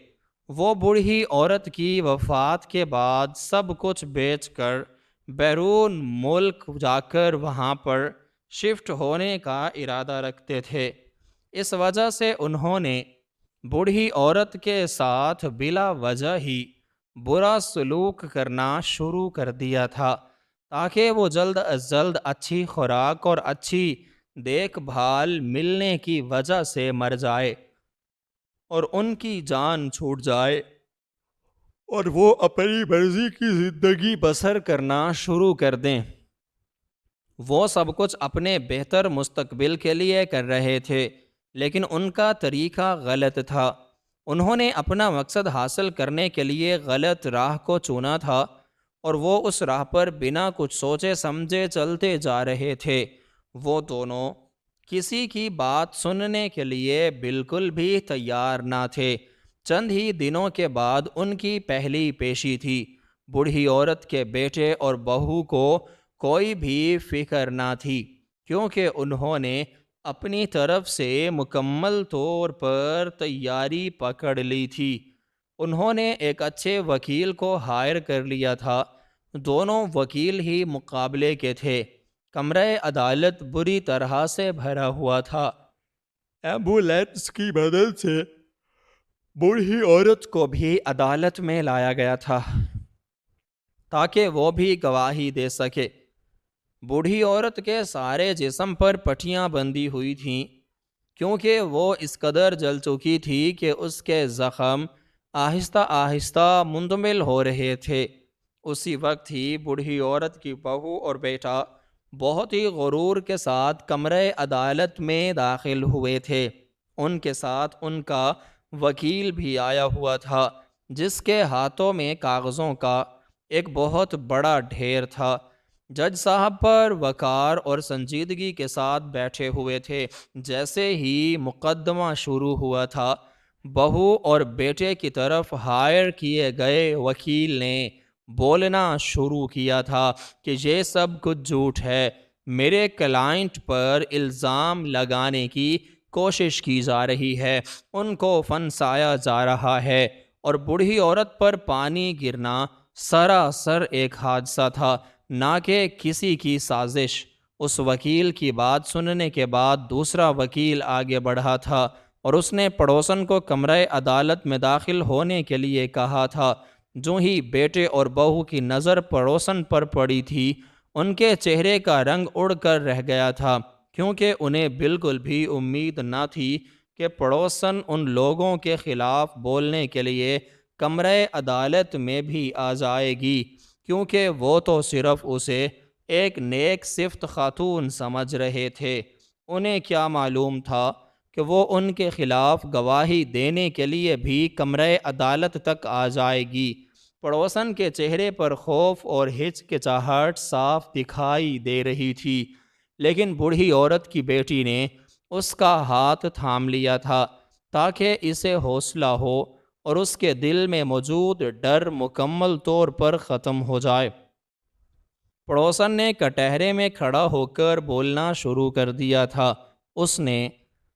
وہ بوڑھی عورت کی وفات کے بعد سب کچھ بیچ کر بیرون ملک جا کر وہاں پر شفٹ ہونے کا ارادہ رکھتے تھے۔ اس وجہ سے انہوں نے بوڑھی عورت کے ساتھ بلا وجہ ہی برا سلوک کرنا شروع کر دیا تھا تاکہ وہ جلد از جلد اچھی خوراک اور اچھی دیکھ بھال ملنے کی وجہ سے مر جائے اور ان کی جان چھوٹ جائے اور وہ اپنی مرضی کی زندگی بسر کرنا شروع کر دیں۔ وہ سب کچھ اپنے بہتر مستقبل کے لیے کر رہے تھے، لیکن ان کا طریقہ غلط تھا۔ انہوں نے اپنا مقصد حاصل کرنے کے لیے غلط راہ کو چنا تھا، اور وہ اس راہ پر بنا کچھ سوچے سمجھے چلتے جا رہے تھے۔ وہ دونوں کسی کی بات سننے کے لیے بالکل بھی تیار نہ تھے۔ چند ہی دنوں کے بعد ان کی پہلی پیشی تھی۔ بوڑھی عورت کے بیٹے اور بہو کو کوئی بھی فکر نہ تھی، کیونکہ انہوں نے اپنی طرف سے مکمل طور پر تیاری پکڑ لی تھی۔ انہوں نے ایک اچھے وکیل کو ہائر کر لیا تھا۔ دونوں وکیل ہی مقابلے کے تھے۔ کمرہ عدالت بری طرح سے بھرا ہوا تھا۔ ایمبولینس کی مدد سے بوڑھی عورت کو بھی عدالت میں لایا گیا تھا تاکہ وہ بھی گواہی دے سکے۔ بوڑھی عورت کے سارے جسم پر پٹیاں بندھی ہوئی تھیں، کیونکہ وہ اس قدر جل چکی تھی کہ اس کے زخم آہستہ آہستہ مندمل ہو رہے تھے۔ اسی وقت ہی بوڑھی عورت کی بہو اور بیٹا بہت ہی غرور کے ساتھ کمرہ عدالت میں داخل ہوئے تھے۔ ان کے ساتھ ان کا وکیل بھی آیا ہوا تھا، جس کے ہاتھوں میں کاغذوں کا ایک بہت بڑا ڈھیر تھا۔ جج صاحب پر وقار اور سنجیدگی کے ساتھ بیٹھے ہوئے تھے۔ جیسے ہی مقدمہ شروع ہوا تھا، بہو اور بیٹے کی طرف ہائر کیے گئے وکیل نے بولنا شروع کیا تھا کہ یہ سب کچھ جھوٹ ہے، میرے کلائنٹ پر الزام لگانے کی کوشش کی جا رہی ہے، ان کو پھنسایا جا رہا ہے، اور بوڑھی عورت پر پانی گرنا سراسر ایک حادثہ تھا، نہ کہ کسی کی سازش۔ اس وکیل کی بات سننے کے بعد دوسرا وکیل آگے بڑھا تھا اور اس نے پڑوسن کو کمرہ عدالت میں داخل ہونے کے لیے کہا تھا۔ جو ہی بیٹے اور بہو کی نظر پڑوسن پر پڑی تھی، ان کے چہرے کا رنگ اڑ کر رہ گیا تھا، کیونکہ انہیں بالکل بھی امید نہ تھی کہ پڑوسن ان لوگوں کے خلاف بولنے کے لیے کمرہ عدالت میں بھی آ جائے گی، کیونکہ وہ تو صرف اسے ایک نیک صفت خاتون سمجھ رہے تھے۔ انہیں کیا معلوم تھا کہ وہ ان کے خلاف گواہی دینے کے لیے بھی کمرہ عدالت تک آ جائے گی۔ پڑوسن کے چہرے پر خوف اور ہچکچاہٹ صاف دکھائی دے رہی تھی، لیکن بوڑھی عورت کی بیٹی نے اس کا ہاتھ تھام لیا تھا تاکہ اسے حوصلہ ہو اور اس کے دل میں موجود ڈر مکمل طور پر ختم ہو جائے۔ پڑوسن نے کٹہرے میں کھڑا ہو کر بولنا شروع کر دیا تھا۔ اس نے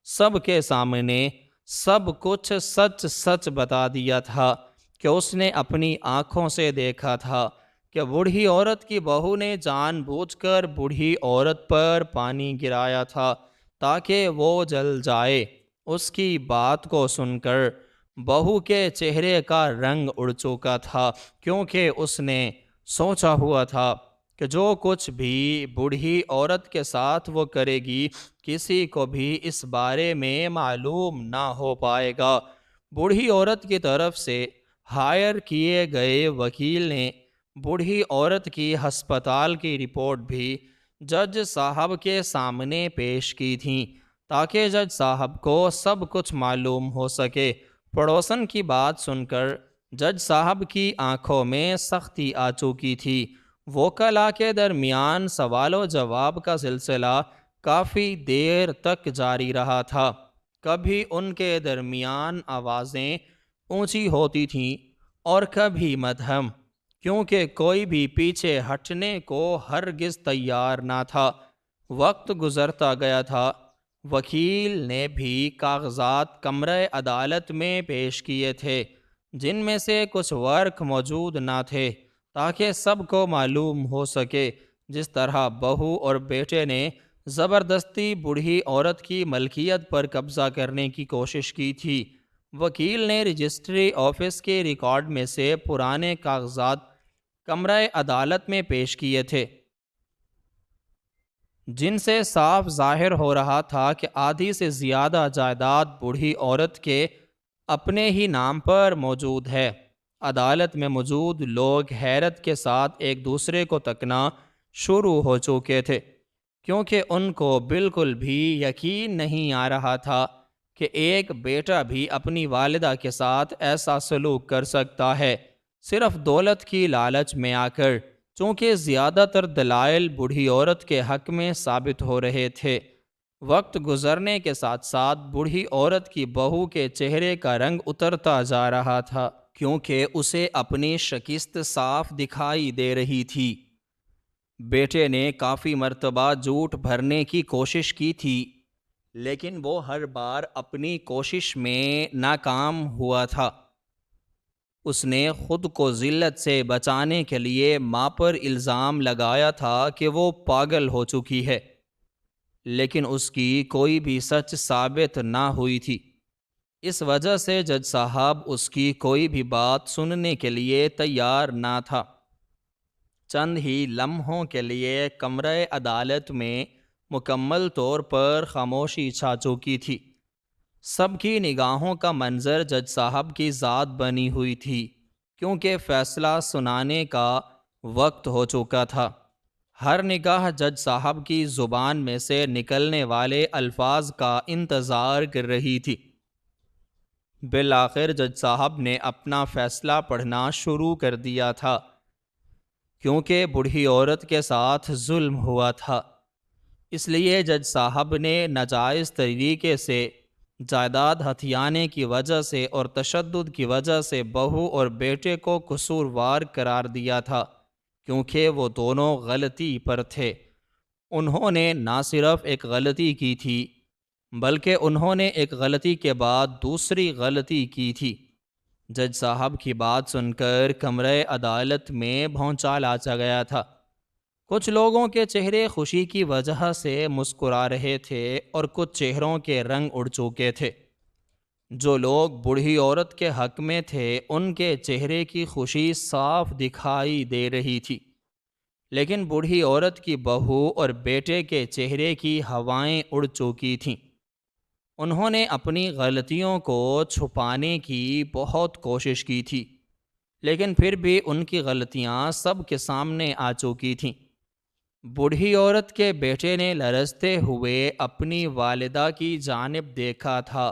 سب کے سامنے سب کچھ سچ سچ بتا دیا تھا کہ اس نے اپنی آنکھوں سے دیکھا تھا کہ بوڑھی عورت کی بہو نے جان بوجھ کر بوڑھی عورت پر پانی گرایا تھا تاکہ وہ جل جائے۔ اس کی بات کو سن کر بہو کے چہرے کا رنگ اڑ چکا تھا، کیونکہ اس نے سوچا ہوا تھا کہ جو کچھ بھی بوڑھی عورت کے ساتھ وہ کرے گی، کسی کو بھی اس بارے میں معلوم نہ ہو پائے گا۔ بوڑھی عورت کی طرف سے ہائر کیے گئے وکیل نے بوڑھی عورت کی ہسپتال کی رپورٹ بھی جج صاحب کے سامنے پیش کی تھی تاکہ جج صاحب کو سب کچھ معلوم ہو سکے۔ پڑوسن کی بات سن کر جج صاحب کی آنکھوں میں سختی آ چکی تھی۔ وکلاء کے درمیان سوال و جواب کا سلسلہ کافی دیر تک جاری رہا تھا۔ کبھی ان کے درمیان آوازیں اونچی ہوتی تھیں اور کبھی مدھم، کیونکہ کوئی بھی پیچھے ہٹنے کو ہرگز تیار نہ تھا۔ وقت گزرتا گیا تھا۔ وکیل نے بھی کاغذات کمرہ عدالت میں پیش کیے تھے، جن میں سے کچھ ورق موجود نہ تھے تاکہ سب کو معلوم ہو سکے جس طرح بہو اور بیٹے نے زبردستی بوڑھی عورت کی ملکیت پر قبضہ کرنے کی کوشش کی تھی۔ وکیل نے رجسٹری آفس کے ریکارڈ میں سے پرانے کاغذات کمرہ عدالت میں پیش کیے تھے، جن سے صاف ظاہر ہو رہا تھا کہ آدھی سے زیادہ جائیداد بوڑھی عورت کے اپنے ہی نام پر موجود ہے۔ عدالت میں موجود لوگ حیرت کے ساتھ ایک دوسرے کو تکنا شروع ہو چکے تھے، کیونکہ ان کو بالکل بھی یقین نہیں آ رہا تھا کہ ایک بیٹا بھی اپنی والدہ کے ساتھ ایسا سلوک کر سکتا ہے، صرف دولت کی لالچ میں آ کر۔ چونکہ زیادہ تر دلائل بوڑھی عورت کے حق میں ثابت ہو رہے تھے۔ وقت گزرنے کے ساتھ ساتھ بوڑھی عورت کی بہو کے چہرے کا رنگ اترتا جا رہا تھا، کیونکہ اسے اپنی شکست صاف دکھائی دے رہی تھی۔ بیٹے نے کافی مرتبہ جھوٹ بھرنے کی کوشش کی تھی، لیکن وہ ہر بار اپنی کوشش میں ناکام ہوا تھا۔ اس نے خود کو ذلت سے بچانے کے لیے ماں پر الزام لگایا تھا کہ وہ پاگل ہو چکی ہے، لیکن اس کی کوئی بھی سچ ثابت نہ ہوئی تھی۔ اس وجہ سے جج صاحب اس کی کوئی بھی بات سننے کے لیے تیار نہ تھا۔ چند ہی لمحوں کے لیے کمرہ عدالت میں مکمل طور پر خاموشی چھا چکی تھی۔ سب کی نگاہوں کا منظر جج صاحب کی ذات بنی ہوئی تھی، کیونکہ فیصلہ سنانے کا وقت ہو چکا تھا۔ ہر نگاہ جج صاحب کی زبان میں سے نکلنے والے الفاظ کا انتظار کر رہی تھی۔ بالآخر جج صاحب نے اپنا فیصلہ پڑھنا شروع کر دیا تھا، کیونکہ بوڑھی عورت کے ساتھ ظلم ہوا تھا۔ اس لیے جج صاحب نے ناجائز طریقے سے جائیداد ہتھیانے کی وجہ سے اور تشدد کی وجہ سے بہو اور بیٹے کو قصوروار قرار دیا تھا، کیونکہ وہ دونوں غلطی پر تھے۔ انہوں نے نہ صرف ایک غلطی کی تھی، بلکہ انہوں نے ایک غلطی کے بعد دوسری غلطی کی تھی۔ جج صاحب کی بات سن کر کمرہ عدالت میں بھونچال آ گیا تھا۔ کچھ لوگوں کے چہرے خوشی کی وجہ سے مسکرا رہے تھے اور کچھ چہروں کے رنگ اڑ چکے تھے۔ جو لوگ بوڑھی عورت کے حق میں تھے ان کے چہرے کی خوشی صاف دکھائی دے رہی تھی، لیکن بوڑھی عورت کی بہو اور بیٹے کے چہرے کی ہوائیں اڑ چکی تھیں۔ انہوں نے اپنی غلطیوں کو چھپانے کی بہت کوشش کی تھی، لیکن پھر بھی ان کی غلطیاں سب کے سامنے آ چکی تھیں۔ بوڑھی عورت کے بیٹے نے لرزتے ہوئے اپنی والدہ کی جانب دیکھا تھا،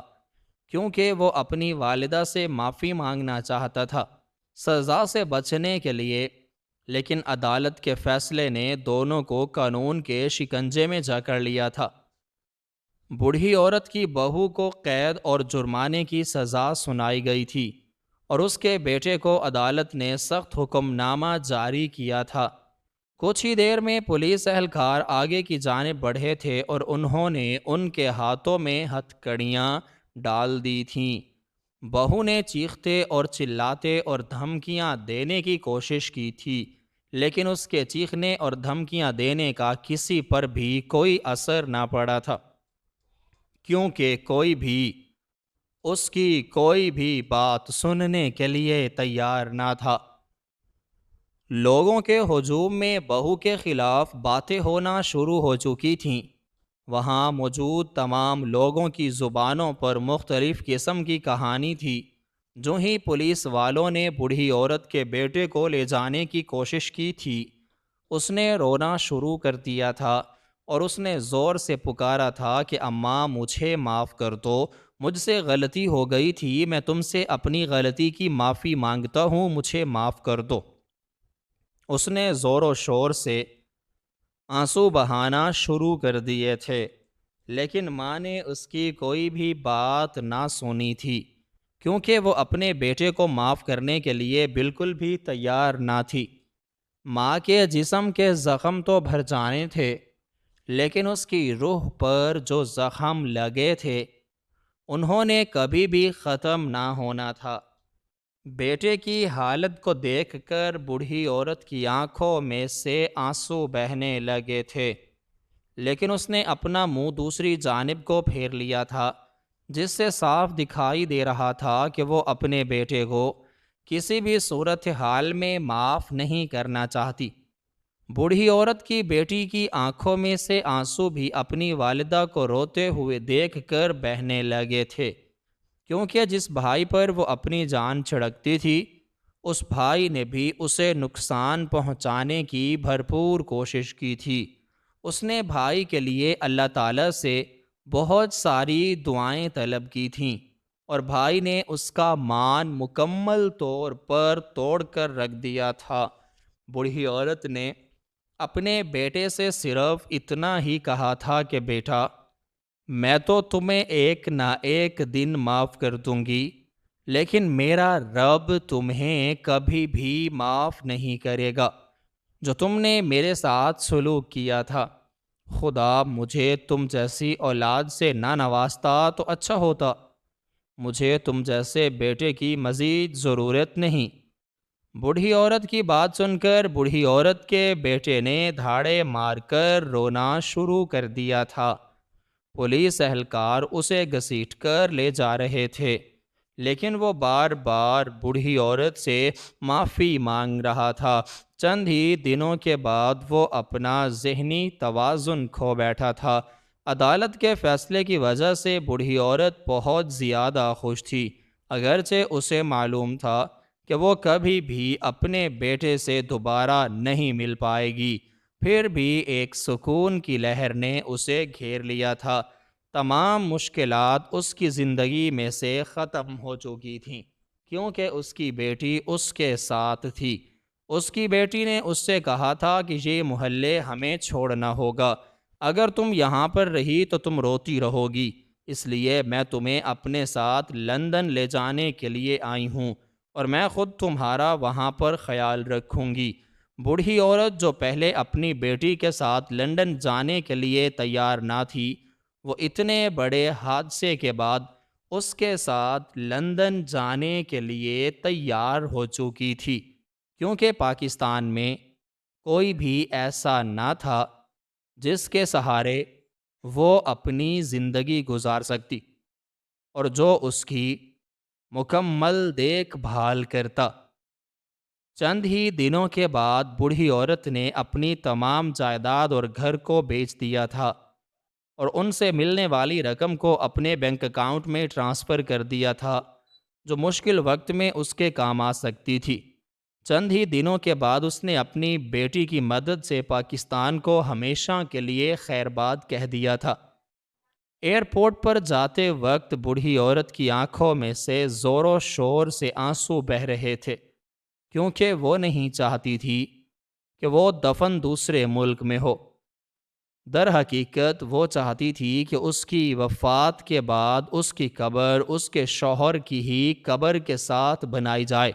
کیونکہ وہ اپنی والدہ سے معافی مانگنا چاہتا تھا سزا سے بچنے کے لیے، لیکن عدالت کے فیصلے نے دونوں کو قانون کے شکنجے میں جکڑ لیا تھا۔ بوڑھی عورت کی بہو کو قید اور جرمانے کی سزا سنائی گئی تھی، اور اس کے بیٹے کو عدالت نے سخت حکم نامہ جاری کیا تھا۔ کچھ ہی دیر میں پولیس اہلکار آگے کی جانب بڑھے تھے اور انہوں نے ان کے ہاتھوں میں ہتھ کڑیاں ڈال دی تھیں۔ بہو نے چیختے اور چلاتے اور دھمکیاں دینے کی کوشش کی تھی، لیکن اس کے چیخنے اور دھمکیاں دینے کا کسی پر بھی کوئی اثر نہ پڑا تھا، کیونکہ کوئی بھی اس کی کوئی بھی بات سننے کے لیے تیار نہ تھا۔ لوگوں کے ہجوم میں بہو کے خلاف باتیں ہونا شروع ہو چکی تھیں۔ وہاں موجود تمام لوگوں کی زبانوں پر مختلف قسم کی کہانی تھی۔ جو ہی پولیس والوں نے بوڑھی عورت کے بیٹے کو لے جانے کی کوشش کی تھی، اس نے رونا شروع کر دیا تھا اور اس نے زور سے پکارا تھا کہ اماں مجھے معاف کر دو، مجھ سے غلطی ہو گئی تھی، میں تم سے اپنی غلطی کی معافی مانگتا ہوں، مجھے معاف کر دو۔ اس نے زور و شور سے آنسو بہانا شروع کر دیے تھے، لیکن ماں نے اس کی کوئی بھی بات نہ سنی تھی، کیونکہ وہ اپنے بیٹے کو معاف کرنے کے لیے بالکل بھی تیار نہ تھی۔ ماں کے جسم کے زخم تو بھر جانے تھے، لیکن اس کی روح پر جو زخم لگے تھے انہوں نے کبھی بھی ختم نہ ہونا تھا۔ بیٹے کی حالت کو دیکھ کر بوڑھی عورت کی آنکھوں میں سے آنسو بہنے لگے تھے، لیکن اس نے اپنا منہ دوسری جانب کو پھیر لیا تھا، جس سے صاف دکھائی دے رہا تھا کہ وہ اپنے بیٹے کو کسی بھی صورتحال میں معاف نہیں کرنا چاہتی۔ بوڑھی عورت کی بیٹی کی آنکھوں میں سے آنسو بھی اپنی والدہ کو روتے ہوئے دیکھ کر بہنے لگے تھے، کیونکہ جس بھائی پر وہ اپنی جان چھڑکتی تھی اس بھائی نے بھی اسے نقصان پہنچانے کی بھرپور کوشش کی تھی۔ اس نے بھائی کے لیے اللہ تعالیٰ سے بہت ساری دعائیں طلب کی تھیں، اور بھائی نے اس کا مان مکمل طور پر توڑ کر رکھ دیا تھا۔ بوڑھی عورت نے اپنے بیٹے سے صرف اتنا ہی کہا تھا کہ بیٹا، میں تو تمہیں ایک نہ ایک دن معاف کر دوں گی، لیکن میرا رب تمہیں کبھی بھی معاف نہیں کرے گا جو تم نے میرے ساتھ سلوک کیا تھا۔ خدا مجھے تم جیسی اولاد سے نہ نوازتا تو اچھا ہوتا۔ مجھے تم جیسے بیٹے کی مزید ضرورت نہیں۔ بوڑھی عورت کی بات سن کر بوڑھی عورت کے بیٹے نے دھاڑے مار کر رونا شروع کر دیا تھا۔ پولیس اہلکار اسے گھسیٹ کر لے جا رہے تھے، لیکن وہ بار بار بوڑھی عورت سے معافی مانگ رہا تھا۔ چند ہی دنوں کے بعد وہ اپنا ذہنی توازن کھو بیٹھا تھا۔ عدالت کے فیصلے کی وجہ سے بوڑھی عورت بہت زیادہ خوش تھی، اگرچہ اسے معلوم تھا کہ وہ کبھی بھی اپنے بیٹے سے دوبارہ نہیں مل پائے گی۔ پھر بھی ایک سکون کی لہر نے اسے گھیر لیا تھا۔ تمام مشکلات اس کی زندگی میں سے ختم ہو چکی تھیں، کیونکہ اس کی بیٹی اس کے ساتھ تھی۔ اس کی بیٹی نے اس سے کہا تھا کہ یہ محلے ہمیں چھوڑنا ہوگا، اگر تم یہاں پر رہی تو تم روتی رہو گی، اس لیے میں تمہیں اپنے ساتھ لندن لے جانے کے لیے آئی ہوں، اور میں خود تمہارا وہاں پر خیال رکھوں گی۔ بوڑھی عورت جو پہلے اپنی بیٹی کے ساتھ لندن جانے کے لیے تیار نہ تھی، وہ اتنے بڑے حادثے کے بعد اس کے ساتھ لندن جانے کے لیے تیار ہو چکی تھی، کیونکہ پاکستان میں کوئی بھی ایسا نہ تھا جس کے سہارے وہ اپنی زندگی گزار سکتی اور جو اس کی مکمل دیکھ بھال کرتا۔ چند ہی دنوں کے بعد بوڑھی عورت نے اپنی تمام جائیداد اور گھر کو بیچ دیا تھا اور ان سے ملنے والی رقم کو اپنے بینک اکاؤنٹ میں ٹرانسفر کر دیا تھا، جو مشکل وقت میں اس کے کام آ سکتی تھی۔ چند ہی دنوں کے بعد اس نے اپنی بیٹی کی مدد سے پاکستان کو ہمیشہ کے لیے خیر باد کہہ دیا تھا۔ ایئرپورٹ پر جاتے وقت بوڑھی عورت کی آنکھوں میں سے زور و شور سے آنسو بہہ رہے تھے، کیونکہ وہ نہیں چاہتی تھی کہ وہ دفن دوسرے ملک میں ہو۔ در حقیقت وہ چاہتی تھی کہ اس کی وفات کے بعد اس کی قبر اس کے شوہر کی ہی قبر کے ساتھ بنائی جائے۔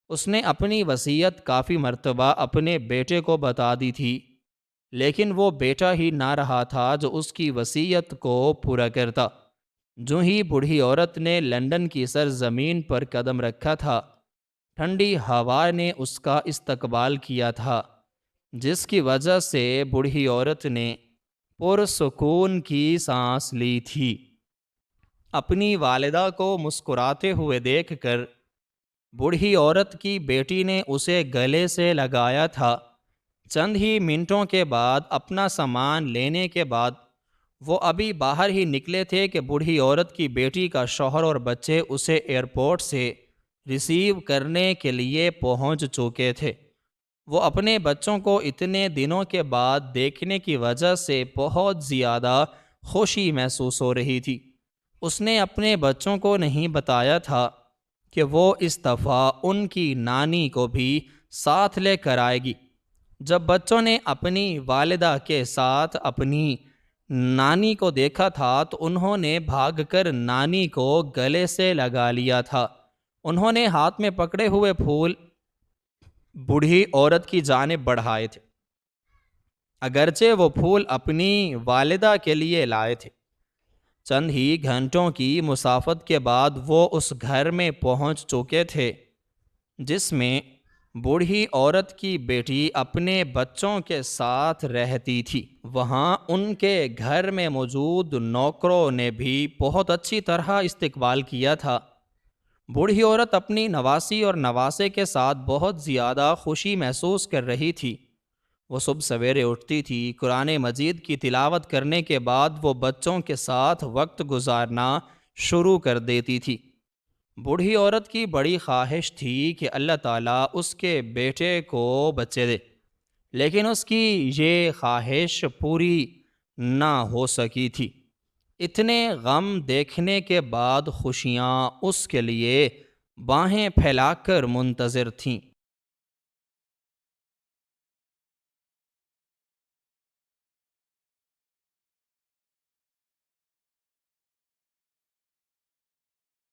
اس نے اپنی وصیت کافی مرتبہ اپنے بیٹے کو بتا دی تھی، لیکن وہ بیٹا ہی نہ رہا تھا جو اس کی وصیت کو پورا کرتا۔ جو ہی بوڑھی عورت نے لندن کی سرزمین پر قدم رکھا تھا، ٹھنڈی ہوا نے اس کا استقبال کیا تھا، جس کی وجہ سے بوڑھی عورت نے پرسکون کی سانس لی تھی۔ اپنی والدہ کو مسکراتے ہوئے دیکھ کر بوڑھی عورت کی بیٹی نے اسے گلے سے لگایا تھا۔ چند ہی منٹوں کے بعد اپنا سامان لینے کے بعد وہ ابھی باہر ہی نکلے تھے کہ بوڑھی عورت کی بیٹی کا شوہر اور بچے اسے ایئرپورٹ سے ریسیو کرنے کے لیے پہنچ چکے تھے۔ وہ اپنے بچوں کو اتنے دنوں کے بعد دیکھنے کی وجہ سے بہت زیادہ خوشی محسوس ہو رہی تھی۔ اس نے اپنے بچوں کو نہیں بتایا تھا کہ وہ اس دفعہ ان کی نانی کو بھی ساتھ لے کر آئے گی۔ جب بچوں نے اپنی والدہ کے ساتھ اپنی نانی کو دیکھا تھا تو انہوں نے بھاگ کر نانی کو گلے سے لگا لیا تھا۔ انہوں نے ہاتھ میں پکڑے ہوئے پھول بوڑھی عورت کی جانب بڑھائے تھے، اگرچہ وہ پھول اپنی والدہ کے لیے لائے تھے۔ چند ہی گھنٹوں کی مسافت کے بعد وہ اس گھر میں پہنچ چکے تھے جس میں بوڑھی عورت کی بیٹی اپنے بچوں کے ساتھ رہتی تھی۔ وہاں ان کے گھر میں موجود نوکروں نے بھی بہت اچھی طرح استقبال کیا تھا۔ بوڑھی عورت اپنی نواسی اور نواسے کے ساتھ بہت زیادہ خوشی محسوس کر رہی تھی۔ وہ صبح سویرے اٹھتی تھی، قرآن مجید کی تلاوت کرنے کے بعد وہ بچوں کے ساتھ وقت گزارنا شروع کر دیتی تھی۔ بوڑھی عورت کی بڑی خواہش تھی کہ اللہ تعالیٰ اس کے بیٹے کو بچے دے، لیکن اس کی یہ خواہش پوری نہ ہو سکی تھی۔ اتنے غم دیکھنے کے بعد خوشیاں اس کے لیے باہیں پھیلا کر منتظر تھیں۔